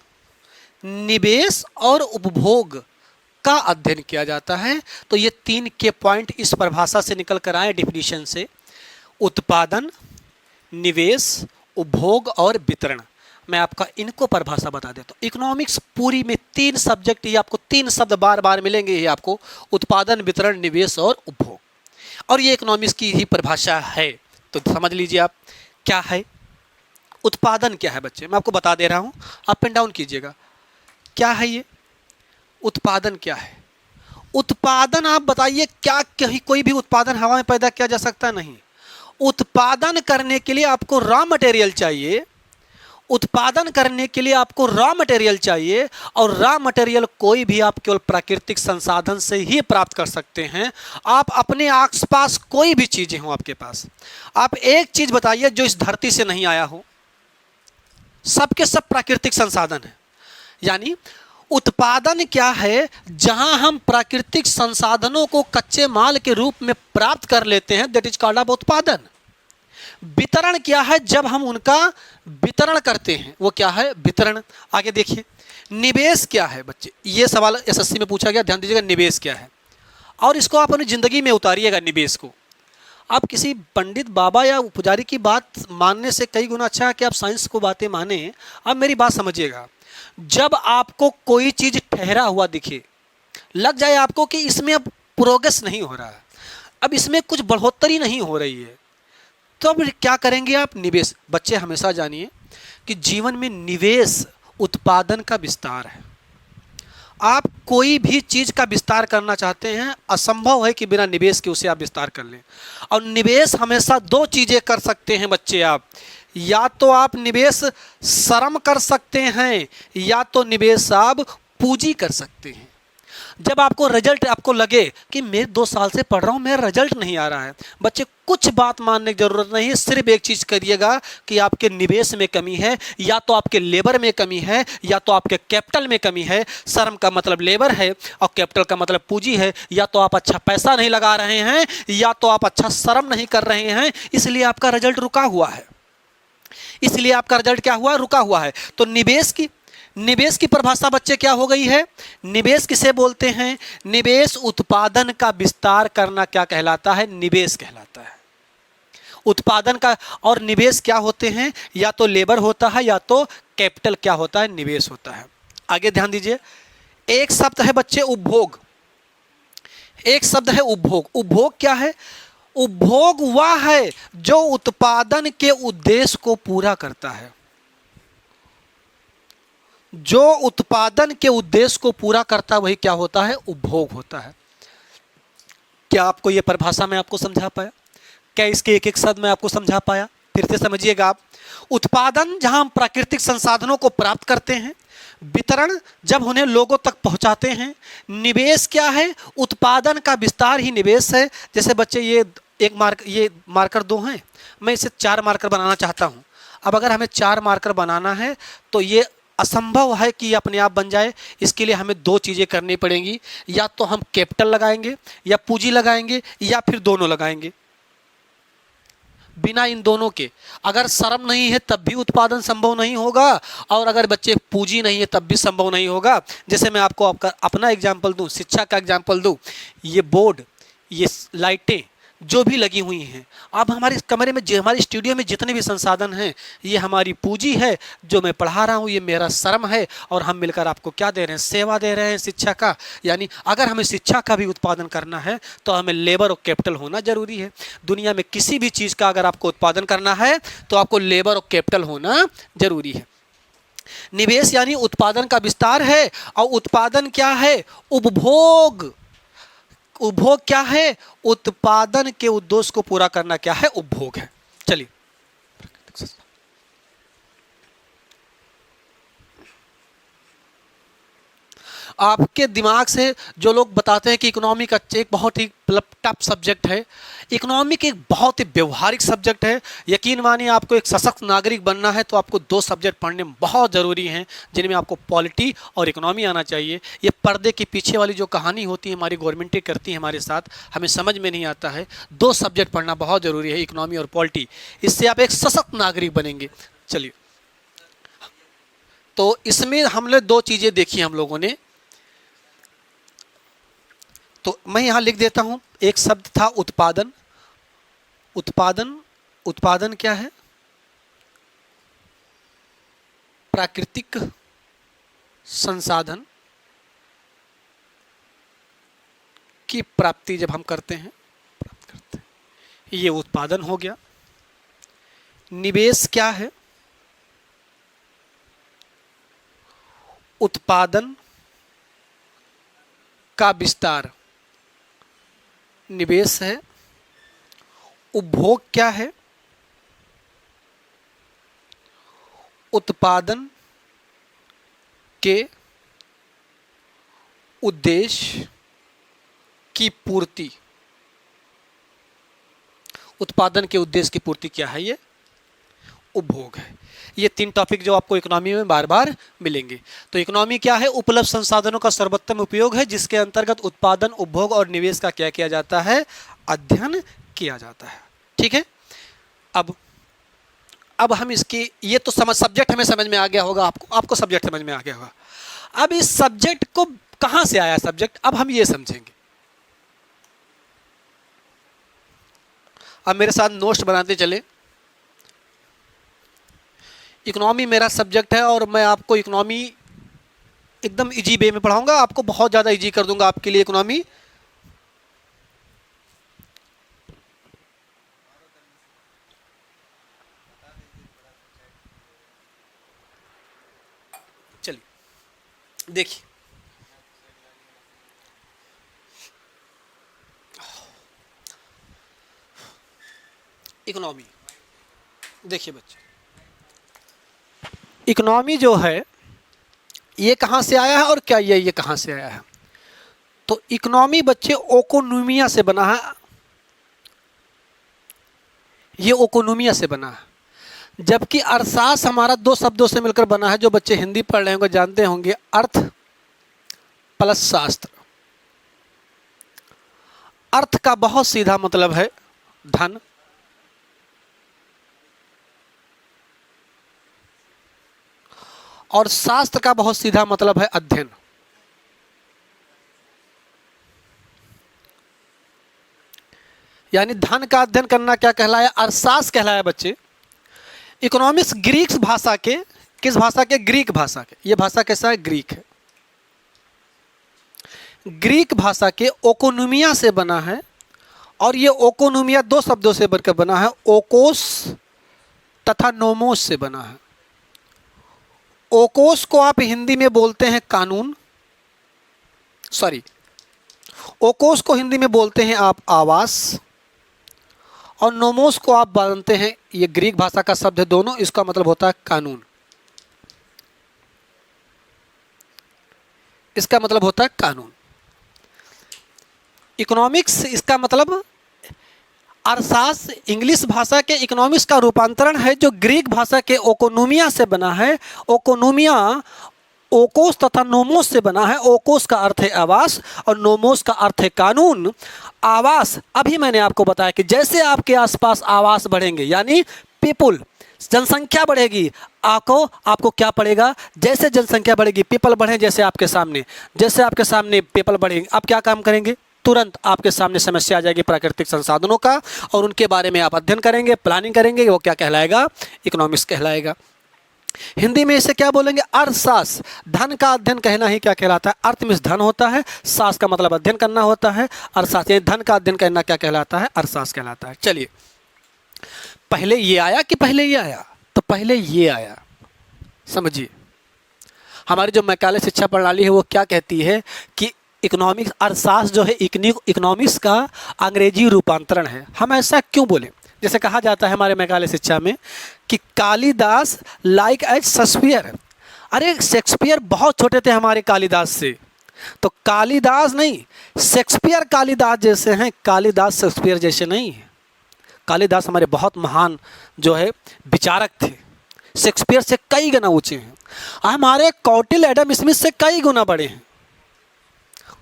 Speaker 1: निवेश और उपभोग का अध्ययन किया जाता है। तो ये 3 के पॉइंट इस परिभाषा से निकल कर आए, डिफिनीशन से। उत्पादन, निवेश, उपभोग और वितरण। मैं आपका इनको परिभाषा बता देता हूँ। इकोनॉमिक्स पूरी में 3 सब्जेक्ट, ये आपको 3 शब्द बार बार मिलेंगे, ये आपको उत्पादन, वितरण, निवेश और उपभोग, और ये इकोनॉमिक्स की ही परिभाषा है। तो समझ लीजिए आप क्या है उत्पादन, क्या है बच्चे, मैं आपको बता दे रहा हूँ, अप एंड डाउन कीजिएगा। क्या है ये उत्पादन, क्या है उत्पादन, आप बताइए। क्या कहीं कोई भी उत्पादन हवा में पैदा किया जा सकता? नहीं। उत्पादन करने के लिए आपको रॉ मटेरियल चाहिए, उत्पादन करने के लिए आपको रॉ मटेरियल चाहिए, और रॉ मटेरियल कोई भी आप केवल प्राकृतिक संसाधन से ही प्राप्त कर सकते हैं। आप अपने आसपास कोई भी चीज़ें हो आपके पास, आप एक चीज़ बताइए जो इस धरती से नहीं आया हो, सबके सब प्राकृतिक संसाधन है। यानी उत्पादन क्या है? जहां हम प्राकृतिक संसाधनों को कच्चे माल के रूप में प्राप्त कर लेते हैं, दैट इज कॉल्ड ऑफ उत्पादन। वितरण क्या है? जब हम उनका वितरण करते हैं, वो क्या है? वितरण। आगे देखिए, निवेश क्या है बच्चे? ये सवाल एसएससी में पूछा गया, ध्यान दीजिएगा, निवेश क्या है? और इसको आप अपनी जिंदगी में उतारिएगा निवेश को। आप किसी पंडित बाबा या पुजारी की बात मानने से कई गुना अच्छा है कि आप साइंस को बातें माने। अब मेरी बात समझिएगा, जब आपको कोई चीज ठहरा हुआ दिखे, लग जाए आपको कि इसमें अब प्रोग्रेस नहीं हो रहा है, अब इसमें कुछ बढ़ोतरी नहीं हो रही है, तो अब क्या करेंगे आप? निवेश। बच्चे हमेशा जानिए कि जीवन में निवेश उत्पादन का विस्तार है। आप कोई भी चीज का विस्तार करना चाहते हैं, असंभव है कि बिना निवेश के उसे आप विस्तार कर लें। और निवेश हमेशा दो चीजें कर सकते हैं बच्चे आप, या तो आप निवेश श्रम कर सकते हैं, या तो निवेश आप पूंजी कर सकते हैं। जब आपको रिजल्ट, आपको लगे कि मैं 2 साल से पढ़ रहा हूं, मेरा रिजल्ट नहीं आ रहा है, बच्चे कुछ बात मानने की जरूरत नहीं है, सिर्फ एक चीज करिएगा कि आपके निवेश में कमी है, या तो आपके लेबर में कमी है, या तो आपके कैपिटल में कमी है। श्रम का मतलब लेबर है और कैपिटल का मतलब पूंजी है। या तो आप अच्छा पैसा नहीं लगा रहे हैं, या तो आप अच्छा श्रम नहीं कर रहे हैं, इसलिए आपका रिजल्ट रुका हुआ है। इसलिए आपका रिजल्ट क्या हुआ? रुका हुआ है। तो निवेश की परिभाषा बच्चे क्या हो गई है? निवेश किसे बोलते हैं? निवेश उत्पादन का विस्तार करना क्या कहलाता है? निवेश कहलाता है। उत्पादन का और निवेश क्या होते हैं? या तो लेबर होता है, या तो कैपिटल क्या होता है? निवेश होता है। आगे ध्यान दीजिए, एक शब्द है बच्चे उपभोग। एक शब्द है उपभोग। उपभोग क्या है? उपभोग वह है जो उत्पादन के उद्देश्य को पूरा करता है। जो उत्पादन के उद्देश्य को पूरा करता है वही क्या होता है? उपभोग होता है। क्या आपको यह परिभाषा मैं आपको समझा पाया? क्या इसके एक एक शब्द मैं आपको समझा पाया? फिर से समझिएगा आप। उत्पादन जहां हम प्राकृतिक संसाधनों को प्राप्त करते हैं, वितरण जब उन्हें लोगों तक पहुंचाते हैं, निवेश क्या है? उत्पादन का विस्तार ही निवेश है। जैसे बच्चे ये ये मार्कर 2 हैं, मैं इसे 4 मार्कर बनाना चाहता हूं। अब अगर हमें 4 मार्कर बनाना है तो ये असंभव है कि ये अपने आप बन जाए। इसके लिए हमें 2 चीज़ें करनी पड़ेंगी, या तो हम कैपिटल लगाएंगे, या पूंजी लगाएंगे, या फिर दोनों लगाएंगे। बिना इन दोनों के अगर श्रम नहीं है तब भी उत्पादन संभव नहीं होगा, और अगर बच्चे पूंजी नहीं है तब भी संभव नहीं होगा। जैसे मैं आपको अपना एग्जाम्पल दूं, शिक्षा का एग्जाम्पल दूं, ये बोर्ड, ये लाइटें जो भी लगी हुई हैं, अब हमारे कमरे में, हमारे स्टूडियो में जितने भी संसाधन हैं, ये हमारी पूंजी है। जो मैं पढ़ा रहा हूँ ये मेरा श्रम है, और हम मिलकर आपको क्या दे रहे हैं? सेवा दे रहे हैं शिक्षा का। यानी अगर हमें शिक्षा का भी उत्पादन करना है तो हमें लेबर और कैपिटल होना जरूरी है। दुनिया में किसी भी चीज़ का अगर आपको उत्पादन करना है तो आपको लेबर और कैपिटल होना जरूरी है। निवेश यानी उत्पादन का विस्तार है, और उत्पादन क्या है? उपभोग। उपभोग क्या है? उत्पादन के उद्देश्य को पूरा करना क्या है? उपभोग है। चलिए, आपके दिमाग से जो लोग बताते हैं कि इकोनॉमिक एक बहुत ही टफ सब्जेक्ट है, इकोनॉमिक एक बहुत ही व्यवहारिक सब्जेक्ट है। यकीन मानिए, आपको एक सशक्त नागरिक बनना है तो आपको 2 सब्जेक्ट पढ़ने बहुत ज़रूरी हैं, जिनमें आपको पॉलिटी और इकोनॉमी आना चाहिए। ये पर्दे के पीछे वाली जो कहानी होती है, हमारी गवर्नमेंटें करती है हमारे साथ, हमें समझ में नहीं आता है। 2 सब्जेक्ट पढ़ना बहुत ज़रूरी है, इकोनॉमी और पॉलिटी। इससे आप एक सशक्त नागरिक बनेंगे। चलिए, तो इसमें हमने 2 चीज़ें देखी हम लोगों ने, तो मैं यहां लिख देता हूं। एक शब्द था उत्पादन। उत्पादन क्या है? प्राकृतिक संसाधन की प्राप्ति जब हम करते हैं, ये उत्पादन हो गया। निवेश क्या है? उत्पादन का विस्तार, निवेश है। उपभोग क्या है? उत्पादन के उद्देश्य की पूर्ति। उत्पादन के उद्देश्य की पूर्ति क्या है? ये उपभोग है। ये 3 टॉपिक जो आपको इकोनॉमी में बार बार मिलेंगे। तो इकोनॉमी क्या है? उपलब्ध संसाधनों का सर्वोत्तम उपयोग है, जिसके अंतर्गत उत्पादन, उपभोग और निवेश का क्या किया जाता है? अध्ययन किया जाता है। ठीक है। अब हम इसकी, ये तो सब्जेक्ट हमें समझ में आ गया होगा, आपको सब्जेक्ट समझ में आ गया होगा। अब इस सब्जेक्ट को कहां से आया सब्जेक्ट, अब हम ये समझेंगे। अब मेरे साथ नोट्स बनाते चले। इकोनॉमी मेरा सब्जेक्ट है और मैं आपको इकोनॉमी एकदम इजी वे में पढ़ाऊंगा, आपको बहुत ज़्यादा इजी कर दूंगा आपके लिए इकोनॉमी। चलिए देखिए, इकोनॉमी देखिए बच्चे, इकोनॉमी जो है ये कहाँ से आया है और क्या ये कहाँ से आया है? तो इकोनॉमी बच्चे ओकोनोमिया से बना है। ये ओकोनोमिया से बना है, जबकि अर्थशास्त्र हमारा 2 शब्दों से मिलकर बना है। जो बच्चे हिंदी पढ़ रहे होंगे जानते होंगे, अर्थ प्लस शास्त्र। अर्थ का बहुत सीधा मतलब है धन, और शास्त्र का बहुत सीधा मतलब है अध्ययन। यानी धन का अध्ययन करना क्या कहलाया? अर्थशास्त्र कहलाया बच्चे। इकोनॉमिक्स ग्रीक भाषा के, किस भाषा के? ग्रीक भाषा के। ये भाषा कैसा है? ग्रीक है। ग्रीक भाषा के ओकोनोमिया से बना है, और ये ओकोनोमिया 2 शब्दों से बनकर बना है, ओकोस तथा नोमोस से बना है। ओकोस को आप हिंदी में बोलते हैं कानून, ओकोस को हिंदी में बोलते हैं आप आवास, और नोमोस को आप जानते हैं, ये ग्रीक भाषा का शब्द है दोनों, इसका मतलब होता है कानून। इसका मतलब होता है कानून। इकोनॉमिक्स इसका मतलब अर्थशास्त्र इंग्लिश भाषा के इकोनॉमिक्स का रूपांतरण है, जो ग्रीक भाषा के ओकोनोमिया से बना है। ओकोनोमिया ओकोस तथा नोमोस से बना है। ओकोस का अर्थ है आवास और नोमोस का अर्थ है कानून। आवास, अभी मैंने आपको बताया कि जैसे आपके आसपास आवास बढ़ेंगे, यानी पीपुल, जनसंख्या बढ़ेगी, आपको क्या पड़ेगा? जैसे जनसंख्या बढ़ेगी, पीपल बढ़े, जैसे आपके सामने पीपल बढ़ेंगे, आप क्या काम करेंगे? तुरंत आपके सामने समस्या आ जाएगी प्राकृतिक संसाधनों का, और उनके बारे में आप अध्ययन करेंगे, प्लानिंग करेंगे। वो क्या कहलाएगा? इकोनॉमिक्स कहलाएगा। हिंदी में इसे क्या बोलेंगे? अर्थशास्त्र। धन का अध्ययन कहना ही क्या कहलाता है? अर्थ में धन होता है, शास्त्र का मतलब अध्ययन करना होता है, अर्थशास्त्र धन का अध्ययन करना क्या कहलाता है? अर्थशास्त्र कहलाता है। चलिए, पहले ये आया कि पहले ये आया? तो पहले ये आया। समझिए, हमारी जो मैकाले शिक्षा प्रणाली है वो क्या कहती है कि इकोनॉमिक्स, अर्थशास्त्र जो है इकोनॉमिक्स का अंग्रेजी रूपांतरण है। हम ऐसा क्यों बोले? जैसे कहा जाता है हमारे मैकाले शिक्षा में कि कालिदास लाइक एज शेक्सपियर। अरे शेक्सपियर बहुत छोटे थे हमारे कालिदास से, तो कालिदास नहीं, शेक्सपियर कालिदास जैसे हैं, कालिदास शेक्सपियर जैसे नहीं है। कालिदास हमारे बहुत महान जो है विचारक थे, शेक्सपियर से कई गुना ऊंचे हैं। हमारे कौटिल्य एडम स्मिथ से कई गुना बड़े हैं,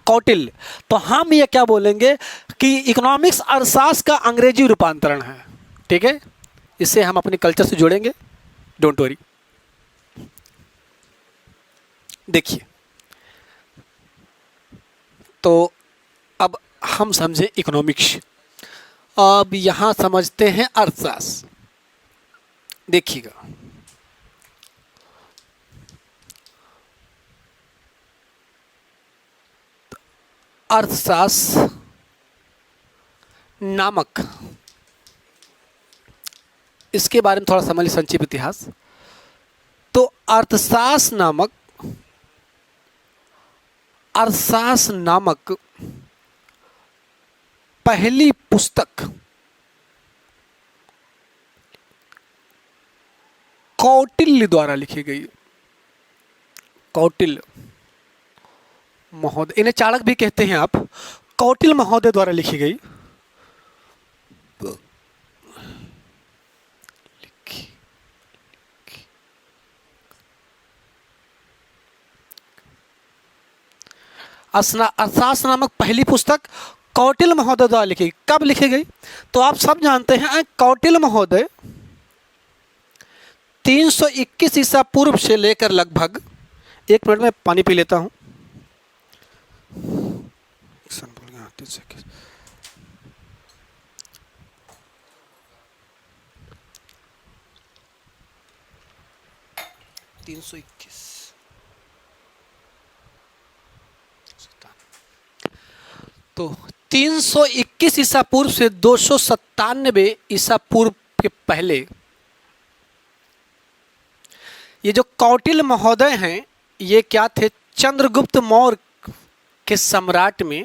Speaker 1: कौटिल्य। तो हम ये क्या बोलेंगे कि इकोनॉमिक्स अर्थशास्त्र का अंग्रेजी रूपांतरण है। ठीक है, इससे हम अपने कल्चर से जुड़ेंगे, डोंट वरी। देखिए, तो अब हम समझे इकोनॉमिक्स, अब यहां समझते हैं अर्थशास्त्र। देखिएगा, अर्थशास्त्र नामक, इसके बारे में थोड़ा समझ लीजिए संक्षिप्त इतिहास। तो अर्थशास्त्र नामक पहली पुस्तक कौटिल्य द्वारा लिखी गई। कौटिल्य महोदय, इन्हें चाणक्य भी कहते हैं आप, कौटिल्य महोदय द्वारा लिखी गई। अर्थशास्त्र नामक पहली पुस्तक कौटिल्य महोदय द्वारा लिखी। कब लिखी गई? तो आप सब जानते हैं कौटिल्य महोदय 321 ईसा पूर्व से लेकर लगभग, एक मिनट में पानी पी लेता हूं। 321 तो 321 ईसा पूर्व से 297 ईसा पूर्व के पहले ये जो कौटिल्य महोदय हैं ये क्या थे? चंद्रगुप्त मौर्य के सम्राट में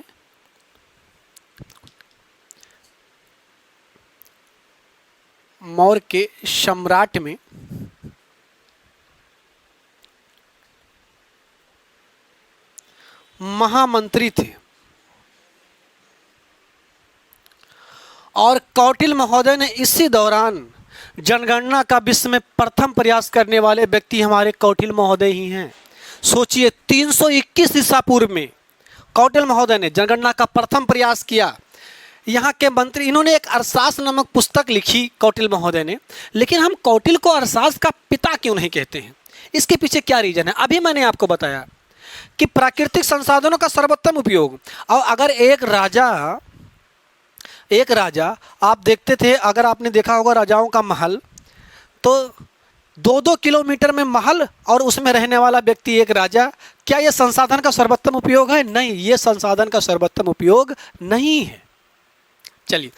Speaker 1: महामंत्री थे। और कौटिल्य महोदय ने इसी दौरान जनगणना का विश्व में प्रथम प्रयास करने वाले व्यक्ति हमारे कौटिल्य महोदय ही हैं। सोचिए 321 ईसा पूर्व में कौटिल्य महोदय ने जनगणना का प्रथम प्रयास किया। यहाँ के मंत्री, इन्होंने एक अर्थशास्त्र नामक पुस्तक लिखी कौटिल्य महोदय ने, लेकिन हम कौटिल्य को अर्थशास्त्र का पिता क्यों नहीं कहते हैं? इसके पीछे क्या रीजन है? अभी मैंने आपको बताया कि प्राकृतिक संसाधनों का सर्वोत्तम उपयोग। और अगर एक राजा आप देखते थे, अगर आपने देखा होगा राजाओं का महल, तो 2-2 किलोमीटर में महल और उसमें रहने वाला व्यक्ति एक राजा, क्या यह संसाधन का सर्वोत्तम उपयोग है? नहीं, ये संसाधन का सर्वोत्तम उपयोग नहीं है। चलिए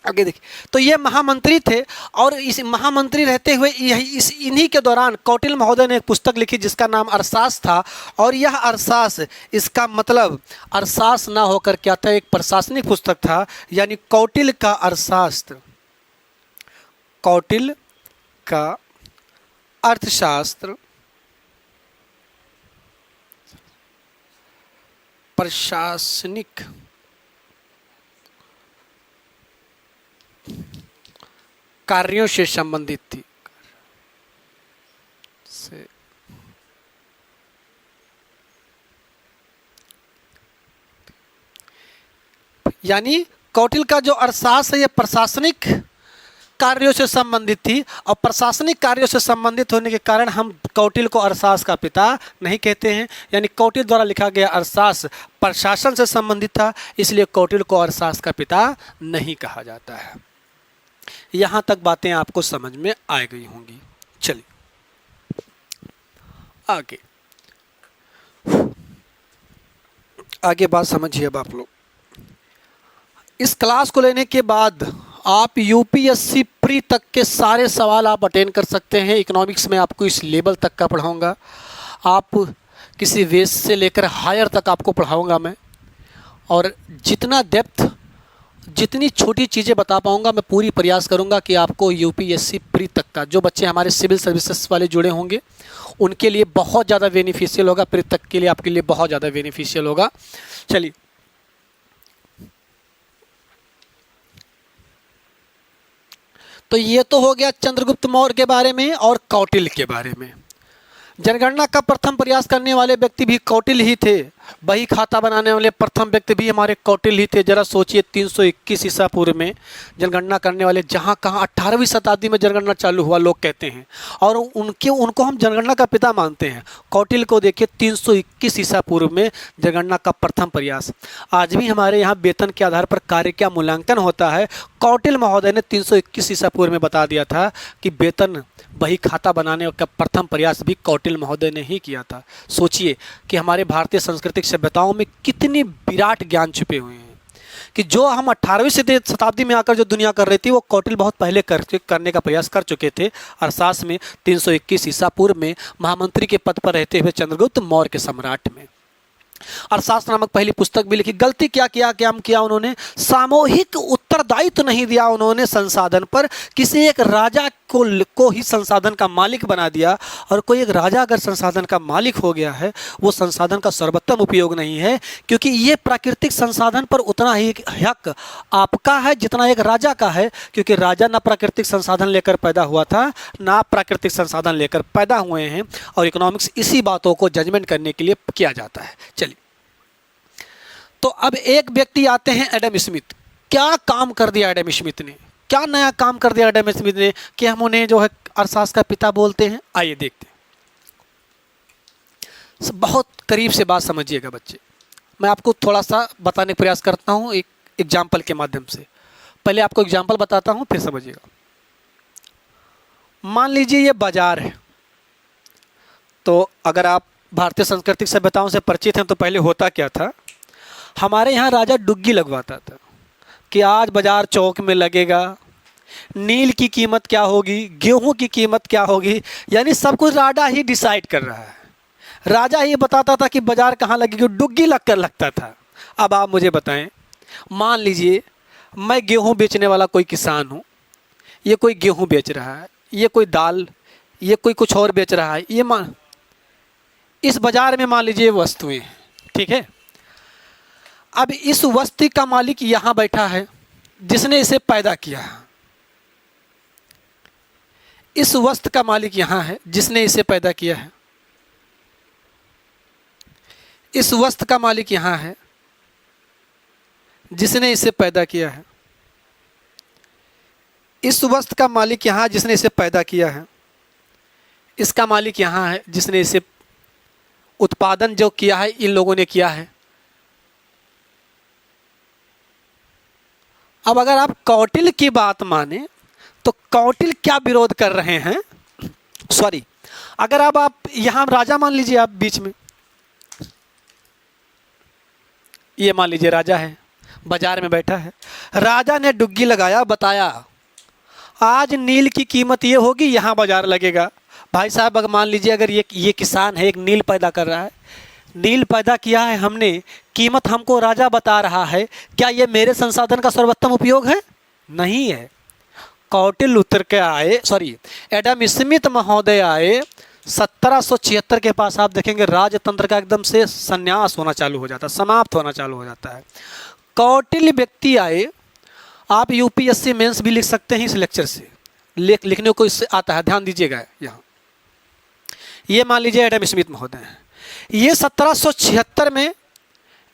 Speaker 1: आगे देखिए, तो ये महामंत्री थे और इस महामंत्री रहते हुए इन्हीं के दौरान कौटिल्य महोदय ने एक पुस्तक लिखी जिसका नाम अर्थशास्त्र था। और यह अर्थशास्त्र, इसका मतलब अर्थशास्त्र ना होकर क्या था, एक प्रशासनिक पुस्तक था। यानी कौटिल्य का अर्थशास्त्र, कौटिल्य का अर्थशास्त्र प्रशासनिक कार्यों से संबंधित थी। यानी कौटिल्य का जो अर्थशास्त्र है ये प्रशासनिक कार्यों से संबंधित थी। और प्रशासनिक कार्यों से संबंधित होने के कारण हम कौटिल्य को अर्थशास्त्र का पिता नहीं कहते हैं। यानी कौटिल्य द्वारा लिखा गया अर्थशास्त्र प्रशासन से संबंधित था, इसलिए कौटिल्य को अर्थशास्त्र का पिता नहीं कहा जाता है। यहाँ तक बातें आपको समझ में आ गई होंगी। चलिए आगे बात समझिए। अब आप लोग इस क्लास को लेने के बाद आप यूपीएससी प्री तक के सारे सवाल आप अटेंड कर सकते हैं। इकोनॉमिक्स में आपको इस लेवल तक का पढ़ाऊंगा, आप किसी बेस से लेकर हायर तक आपको पढ़ाऊंगा मैं। और जितना डेप्थ, जितनी छोटी चीज़ें बता पाऊंगा मैं पूरी प्रयास करूंगा कि आपको यूपीएससी प्री तक का, जो बच्चे हमारे सिविल सर्विसेज वाले जुड़े होंगे उनके लिए बहुत ज़्यादा बेनिफिशियल होगा। प्री तक के लिए आपके लिए बहुत ज़्यादा बेनिफिशियल होगा। चलिए तो ये तो हो गया चंद्रगुप्त मौर्य के बारे में और कौटिल्य के बारे में। जनगणना का प्रथम प्रयास करने वाले व्यक्ति भी कौटिल्य ही थे। बही खाता बनाने वाले प्रथम व्यक्ति भी हमारे कौटिल्य ही थे। जरा सोचिए 321 ईसा पूर्व में जनगणना करने वाले, जहाँ कहाँ 18वीं शताब्दी में जनगणना चालू हुआ लोग कहते हैं, और उनको हम जनगणना का पिता मानते हैं। कौटिल्य को देखिए 321 ईसा पूर्व में जनगणना का प्रथम प्रयास। आज भी हमारे यहाँ वेतन के आधार पर कार्य का मूल्यांकन होता है। कौटिल्य महोदय ने 321 ईसा पूर्व में बता दिया था कि वेतन बही खाता बनाने का प्रथम प्रयास भी कौटिल्य महोदय ने ही किया था। सोचिए कि हमारे भारतीय सांस्कृतिक सभ्यताओं में कितनी विराट ज्ञान छुपे हुए हैं कि जो हम 18वीं शताब्दी में आकर जो दुनिया कर रही थी वो कौटिल्य बहुत पहले करने का प्रयास कर चुके थे। अर्थशास्त्र में 321 ईसा पूर्व में महामंत्री के पद पर रहते हुए चंद्रगुप्त मौर्य के सम्राट में अर्थशास्त्र नामक पहली पुस्तक भी लिखी। गलती क्या किया उन्होंने? सामूहिक उत्तरदायित्व नहीं दिया उन्होंने संसाधन पर। किसी एक राजा को ही संसाधन का मालिक बना दिया। और कोई एक राजा अगर संसाधन का मालिक हो गया है वो संसाधन का सर्वोत्तम उपयोग नहीं है, क्योंकि ये प्राकृतिक संसाधन पर उतना ही हक आपका है जितना एक राजा का है। क्योंकि राजा ना प्राकृतिक संसाधन लेकर पैदा हुआ था, ना प्राकृतिक संसाधन लेकर पैदा हुए हैं। और इकोनॉमिक्स इसी बातों को जजमेंट करने के लिए किया जाता है। चलिए तो अब एक व्यक्ति आते हैं एडम स्मिथ। क्या काम कर दिया एडम स्मिथ ने, क्या नया काम कर दिया एडम स्मिथ ने कि हम उन्हें जो है अरसास का पिता बोलते हैं। आइए देखते हैं, बहुत करीब से बात समझिएगा बच्चे। मैं आपको थोड़ा सा बताने का प्रयास करता हूँ एक एग्जाम्पल के माध्यम से। पहले आपको एग्जाम्पल बताता हूँ फिर समझिएगा। मान लीजिए ये बाजार है, तो अगर आप भारतीय सांस्कृतिक सभ्यताओं से परिचित हैं तो पहले होता क्या था, हमारे यहाँ राजा डुग्गी लगवाता था कि आज बाजार चौक में लगेगा, नील की कीमत क्या होगी, गेहूं की कीमत क्या होगी, यानी सब कुछ राजा ही डिसाइड कर रहा है। राजा ही बताता था कि बाजार कहाँ लगेगी, डुग्गी लग कर लगता था। अब आप मुझे बताएं, मान लीजिए मैं गेहूं बेचने वाला कोई किसान हूँ, ये कोई गेहूं बेच रहा है, ये कोई दाल, ये कोई कुछ और बेच रहा है, ये मान इस बाजार में मान लीजिए वस्तुएं हैं, ठीक है। अब इस वस्तु का मालिक यहाँ बैठा है जिसने इसे पैदा किया है, इस वस्तु का मालिक यहाँ है जिसने इसे पैदा किया है, इस वस्तु का मालिक यहाँ है जिसने इसे पैदा किया है, इस वस्तु का मालिक यहाँ जिसने इसे पैदा किया है, इसका मालिक यहाँ है जिसने इसे उत्पादन जो किया है इन लोगों ने किया है। अब अगर आप कौटिल्य की बात माने तो कौटिल्य क्या विरोध कर रहे हैं, सॉरी, अगर अब आप यहाँ राजा मान लीजिए, आप बीच में ये मान लीजिए राजा है, बाजार में बैठा है, राजा ने डुग्गी लगाया, बताया आज नील की कीमत ये होगी, यहाँ बाजार लगेगा। भाई साहब अगर मान लीजिए अगर ये किसान है, एक नील पैदा कर रहा है, नील पैदा किया है हमने, कीमत हमको राजा बता रहा है, क्या ये मेरे संसाधन का सर्वोत्तम उपयोग है? नहीं है। कौटिल्य उतर के आए, सॉरी एडम स्मिथ महोदय आए 1776 के पास, आप देखेंगे राजतंत्र का एकदम से संन्यास होना चालू हो जाता है, समाप्त होना चालू हो जाता है। कौटिल्य व्यक्ति आए, आप यूपीएससी मेंस भी लिख सकते हैं इस लेक्चर से, लिखने को इससे आता है, ध्यान दीजिएगा। यहाँ ये मान लीजिए एडम स्मिथ महोदय हैं, ये 1776 में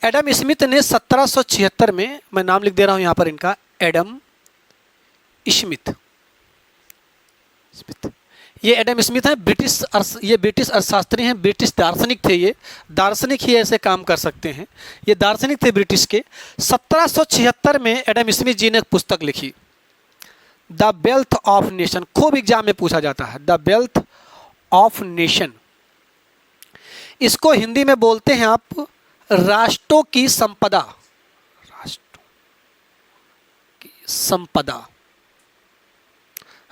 Speaker 1: एडम स्मिथ ने 1776 में, मैं नाम लिख दे रहा हूँ यहाँ पर इनका, एडम स्मिथ, ये एडम स्मिथ हैं, ये ब्रिटिश अर्थशास्त्री हैं, ब्रिटिश दार्शनिक थे, ये दार्शनिक ही ऐसे काम कर सकते हैं, ये दार्शनिक थे ब्रिटिश के। 1776 में एडम स्मिथ जी ने एक पुस्तक लिखी, द वेल्थ ऑफ नेशन, खूब एग्जाम में पूछा जाता है, द वेल्थ ऑफ नेशन। इसको हिंदी में बोलते हैं आप राष्ट्रों की संपदा, राष्ट्रों की संपदा,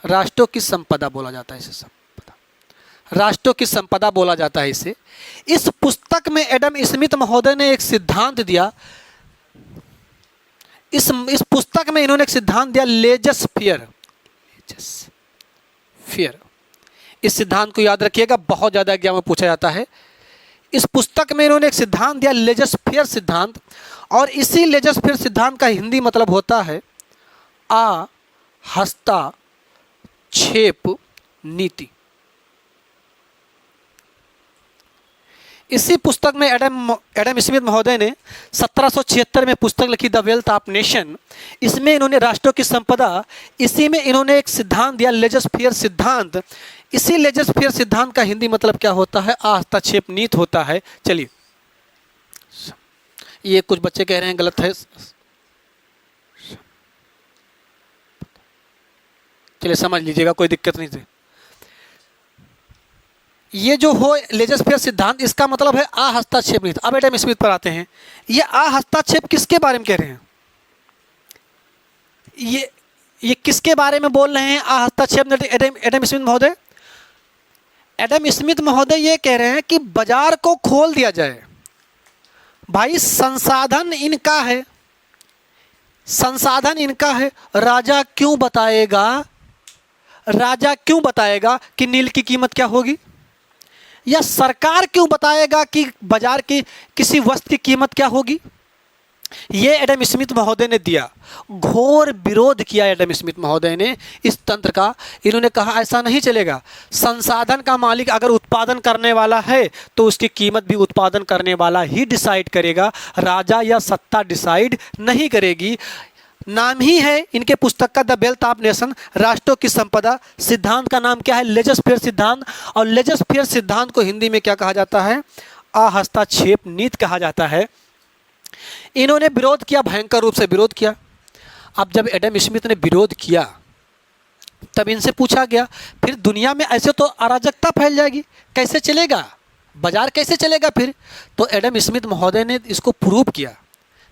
Speaker 1: राष्ट्रों की संपदा बोला जाता है इसे, संपदा, राष्ट्रों की संपदा बोला जाता है इसे। इस पुस्तक में एडम स्मिथ महोदय ने एक सिद्धांत दिया, इस पुस्तक में इन्होंने एक सिद्धांत दिया, लेजस फेयर, फेयर। इस सिद्धांत को याद रखिएगा, बहुत ज़्यादा एग्जाम में पूछा जाता है। इस पुस्तक में इन्होंने एक सिद्धांत दिया, लेजस फेयर सिद्धांत, और इसी लेजस फेयर सिद्धांत का हिंदी मतलब होता है आ हस्तक्षेप नीति। इसी पुस्तक में एडम स्मिथ महोदय ने 1776 में पुस्तक लिखी, द वेल्थ ऑफ नेशन। इसमें इन्होंने राष्ट्रों की संपदा, इसी में इन्होंने एक सिद्धांत दिया, लेजस फेयर सिद्धांत। इसी लेजस फेयर सिद्धांत का हिंदी मतलब क्या होता है? हस्तक्षेप नीति होता है। चलिए, ये कुछ बच्चे कह रहे हैं गलत है, चलिए समझ लीजिएगा, कोई दिक्कत नहीं थी। ये जो हो लेजस फेयर सिद्धांत, इसका मतलब है हस्तक्षेप नीति। अब एडम स्मिथ पर आते हैं, ये हस्तक्षेप किसके बारे में कह रहे हैं? ये किसके बारे में बोल रहे हैं हस्तक्षेप नीति? एडम स्मिथ महोदय, एडम स्मिथ महोदय ये कह रहे हैं कि बाजार को खोल दिया जाए। भाई संसाधन इनका है, संसाधन इनका है, राजा क्यों बताएगा, राजा क्यों बताएगा कि नील की कीमत क्या होगी? या सरकार क्यों बताएगा कि बाजार की किसी वस्तु की कीमत क्या होगी? ये एडम स्मिथ महोदय ने दिया। घोर विरोध किया एडम स्मिथ महोदय ने इस तंत्र का। इन्होंने कहा ऐसा नहीं चलेगा। संसाधन का मालिक अगर उत्पादन करने वाला है तो उसकी कीमत भी उत्पादन करने वाला ही डिसाइड करेगा, राजा या सत्ता डिसाइड नहीं करेगी। नाम ही है इनके पुस्तक का द वेल्थ ऑफ नेशन, राष्ट्रों की संपदा। सिद्धांत का नाम क्या है? लेजर फेयर सिद्धांत। और लेजर फेयर सिद्धांत को हिंदी में क्या कहा जाता है? अहस्तक्षेप नीति कहा जाता है। इन्होंने विरोध किया, भयंकर रूप से विरोध किया। अब जब एडम स्मिथ ने विरोध किया तब इनसे पूछा गया फिर दुनिया में ऐसे तो अराजकता फैल जाएगी, कैसे चलेगा, बाजार कैसे चलेगा फिर? तो एडम स्मिथ महोदय ने इसको प्रूव किया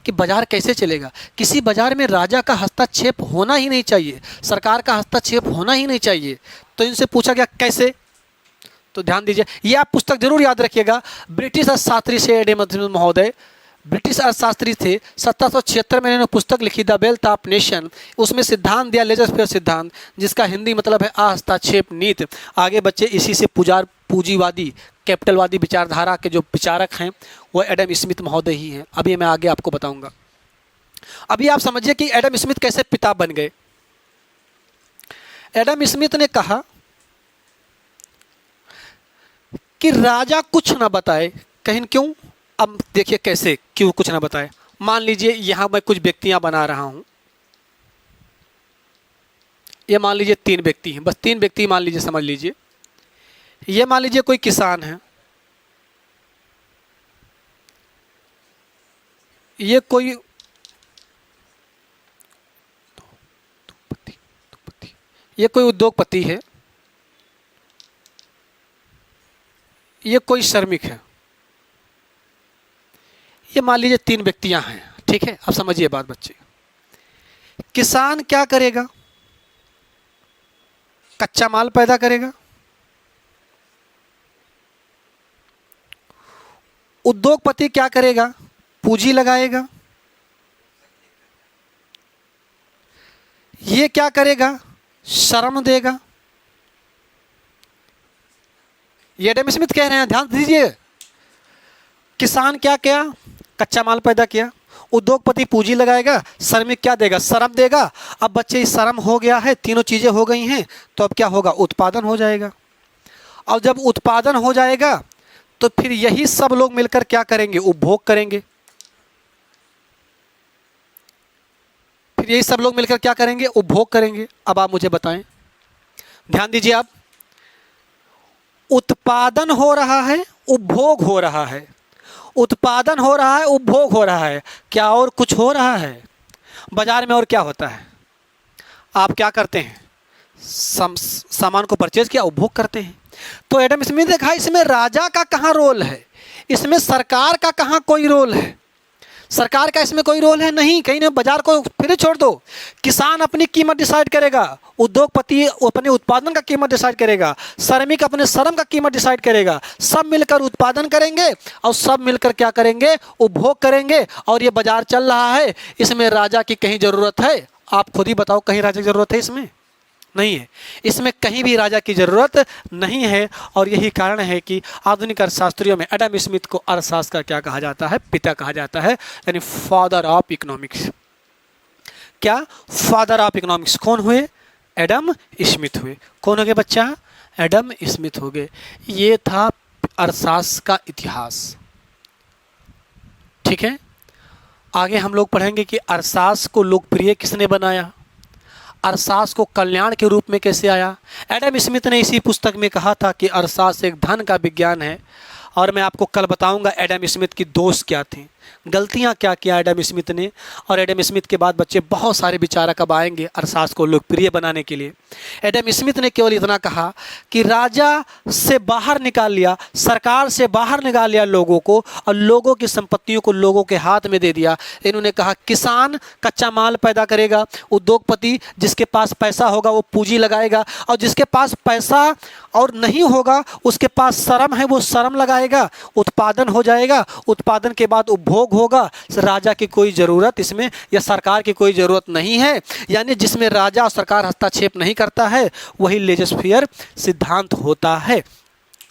Speaker 1: कि बाजार कैसे चलेगा। किसी बाजार में राजा का हस्तक्षेप होना ही नहीं चाहिए, सरकार का हस्तक्षेप होना ही नहीं चाहिए। तो इनसे पूछा गया कैसे? तो ध्यान दीजिए, ये आप पुस्तक जरूर याद रखिएगा। ब्रिटिश अर्थशास्त्री से एडम स्मिथ महोदय ब्रिटिश अर्थशास्त्री थे। 1776 में इन्होंने पुस्तक लिखी द वेल्थ ऑफ नेशन। उसमें सिद्धांत दिया लेजर फेयर सिद्धांत, जिसका हिंदी मतलब है अहस्तक्षेप नीति। आगे बच्चे इसी से पूंजीवादी कैपिटलवादी विचारधारा के जो विचारक हैं वो एडम स्मिथ महोदय ही हैं। अभी मैं आगे आपको बताऊंगा। अभी आप समझिए कि एडम स्मिथ कैसे पिता बन गए। एडम स्मिथ ने कहा कि राजा कुछ ना बताए। कहीं क्यों? अब देखिए कैसे, क्यों कुछ ना बताए। मान लीजिए यहां मैं कुछ व्यक्तियां बना रहा हूं। ये मान लीजिए 3 व्यक्ति हैं, बस 3 व्यक्ति मान लीजिए, समझ लीजिए। ये मान लीजिए कोई किसान है, ये कोई उद्योगपति है, ये कोई श्रमिक है। ये मान लीजिए 3 व्यक्तियां हैं, ठीक है। अब समझिए बात बच्चे। किसान क्या करेगा? कच्चा माल पैदा करेगा। उद्योगपति क्या करेगा? पूंजी लगाएगा। ये क्या करेगा? श्रम देगा। ये एडम स्मिथ कह रहे हैं, ध्यान दीजिए। किसान क्या किया? कच्चा माल पैदा किया। उद्योगपति पूंजी लगाएगा। श्रमिक क्या देगा? श्रम देगा। अब बच्चे श्रम हो गया है, तीनों चीजें हो गई हैं, तो अब क्या होगा? उत्पादन हो जाएगा। और जब उत्पादन हो जाएगा तो फिर यही सब लोग मिलकर क्या करेंगे? उपभोग करेंगे। फिर यही सब लोग मिलकर क्या करेंगे? उपभोग करेंगे। अब आप मुझे बताएं, ध्यान दीजिए आप। उत्पादन हो रहा है, उपभोग हो रहा है। उत्पादन हो रहा है, उपभोग हो रहा है। क्या और कुछ हो रहा है? बाजार में और क्या होता है? आप क्या करते हैं? सामान को परचेज किया, उपभोग करते हैं। तो एडम स्मिथ ने कहा इसमें राजा का कहाँ रोल है? इसमें सरकार का कहाँ कोई रोल है? सरकार का इसमें कोई रोल है नहीं। कहीं ना बाजार को फिर छोड़ दो। किसान अपनी कीमत डिसाइड करेगा, उद्योगपति अपने उत्पादन का कीमत डिसाइड करेगा, श्रमिक अपने श्रम का कीमत डिसाइड करेगा। सब मिलकर उत्पादन करेंगे और सब मिलकर क्या करेंगे? उपभोग करेंगे। और ये बाजार चल रहा है। इसमें राजा की कहीं जरूरत है? आप खुद ही बताओ, कहीं राजा की जरूरत है? इसमें नहीं है। इसमें कहीं भी राजा की जरूरत नहीं है। और यही कारण है कि आधुनिक अर्थशास्त्रियों में एडम स्मिथ को अर्थशास्त्र का क्या कहा जाता है? पिता कहा जाता है, यानी फादर ऑफ इकोनॉमिक्स। क्या? फादर ऑफ इकोनॉमिक्स कौन हुए? एडम स्मिथ हुए। कौन हो गए बच्चा? एडम स्मिथ हो गए। ये था अर्थशास्त्र का इतिहास, ठीक है। आगे हम लोग पढ़ेंगे कि अर्थशास्त्र को लोकप्रिय किसने बनाया, अर्थशास्त्र को कल्याण के रूप में कैसे आया। एडम स्मिथ ने इसी पुस्तक में कहा था कि अर्थशास्त्र एक धन का विज्ञान है। और मैं आपको कल बताऊंगा एडम स्मिथ की दोष क्या थी, गलतियां क्या किया एडम स्मिथ ने। और एडम स्मिथ के बाद बच्चे बहुत सारे विचारक अब आएंगे अर्थशास्त्र को लोकप्रिय बनाने के लिए। एडम स्मिथ ने केवल इतना कहा कि राजा से बाहर निकाल लिया, सरकार से बाहर निकाल लिया लोगों को, और लोगों की संपत्तियों को लोगों के हाथ में दे दिया। इन्होंने कहा किसान कच्चा माल पैदा करेगा, उद्योगपति जिसके पास पैसा होगा वो पूंजी लगाएगा, और जिसके पास पैसा और नहीं होगा उसके पास श्रम है वो श्रम लगाएगा, उत्पादन हो जाएगा, उत्पादन के बाद उपभोग होगा। राजा की कोई ज़रूरत इसमें या सरकार की कोई ज़रूरत नहीं है। यानी जिसमें राजा और सरकार हस्तक्षेप नहीं करता है वही लेजर फेयर सिद्धांत होता है।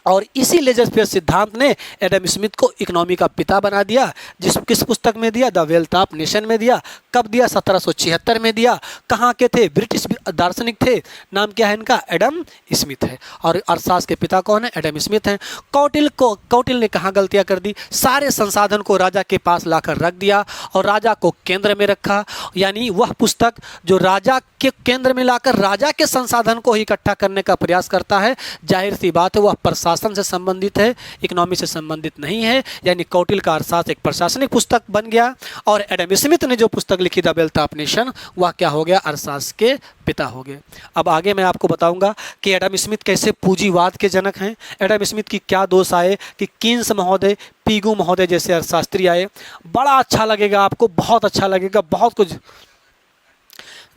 Speaker 1: और इसी लेजर फेयर सिद्धांत ने एडम स्मिथ को इकोनॉमी का पिता बना दिया। किस पुस्तक में दिया? द वेल्थ ऑफ नेशन में दिया। कब दिया? 1776 में दिया। कहाँ के थे? ब्रिटिश दार्शनिक थे। नाम क्या है इनका? एडम स्मिथ है। और अर्थशास्त्र के पिता कौन है? एडम स्मिथ हैं। कौटिल्य ने कहाँ गलतियाँ कर दी? सारे संसाधन को राजा के पास लाकर रख दिया और राजा को केंद्र में रखा। यानी वह पुस्तक जो राजा के केंद्र में लाकर राजा के संसाधन को ही इकट्ठा करने का प्रयास करता है, जाहिर सी बात है वह प्रशासन से संबंधित है, इकोनॉमी से संबंधित नहीं है। यानी कौटिल्य का अर्थशास्त्र एक प्रशासनिक पुस्तक बन गया और एडम स्मिथ ने जो पुस्तक लिखी द वेल्थ ऑफ नेशन, वह क्या हो गया? अर्थशास्त्र के पिता हो गए। अब आगे मैं आपको बताऊंगा कि एडम स्मिथ कैसे पूंजीवाद के जनक हैं। एडम स्मिथ की क्या दोष आए कि कीन्स महोदय, पीगू महोदय जैसे अर्थशास्त्री आए। बड़ा अच्छा लगेगा आपको, बहुत अच्छा लगेगा, बहुत कुछ।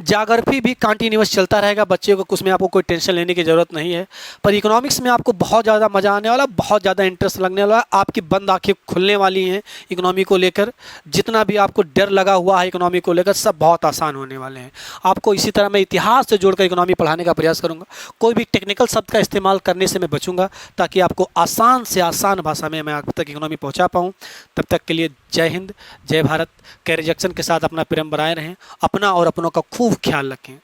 Speaker 1: ज्योग्राफी भी कंटिन्यूअस चलता रहेगा बच्चे को, उसमें आपको कोई टेंशन लेने की ज़रूरत नहीं है। पर इकोनॉमिक्स में आपको बहुत ज़्यादा मज़ा आने वाला, बहुत ज़्यादा इंटरेस्ट लगने वाला, आपकी बंद आंखें खुलने वाली हैं इकोनॉमी को लेकर। जितना भी आपको डर लगा हुआ है इकोनॉमी को लेकर, सब बहुत आसान होने वाले हैं। आपको इसी तरह मैं इतिहास से जोड़कर इकोनॉमी पढ़ाने का प्रयास करूँगा। कोई भी टेक्निकल शब्द का इस्तेमाल करने से मैं बचूँगा, ताकि आपको आसान से आसान भाषा में मैं आप तक इकोनॉमी पहुँचा पाऊँ। तब तक के लिए जय हिंद, जय भारत। कैरियर जंक्शन के साथ अपना प्रेम बनाए रहें। अपना और अपनों का खूब ख्याल रखें।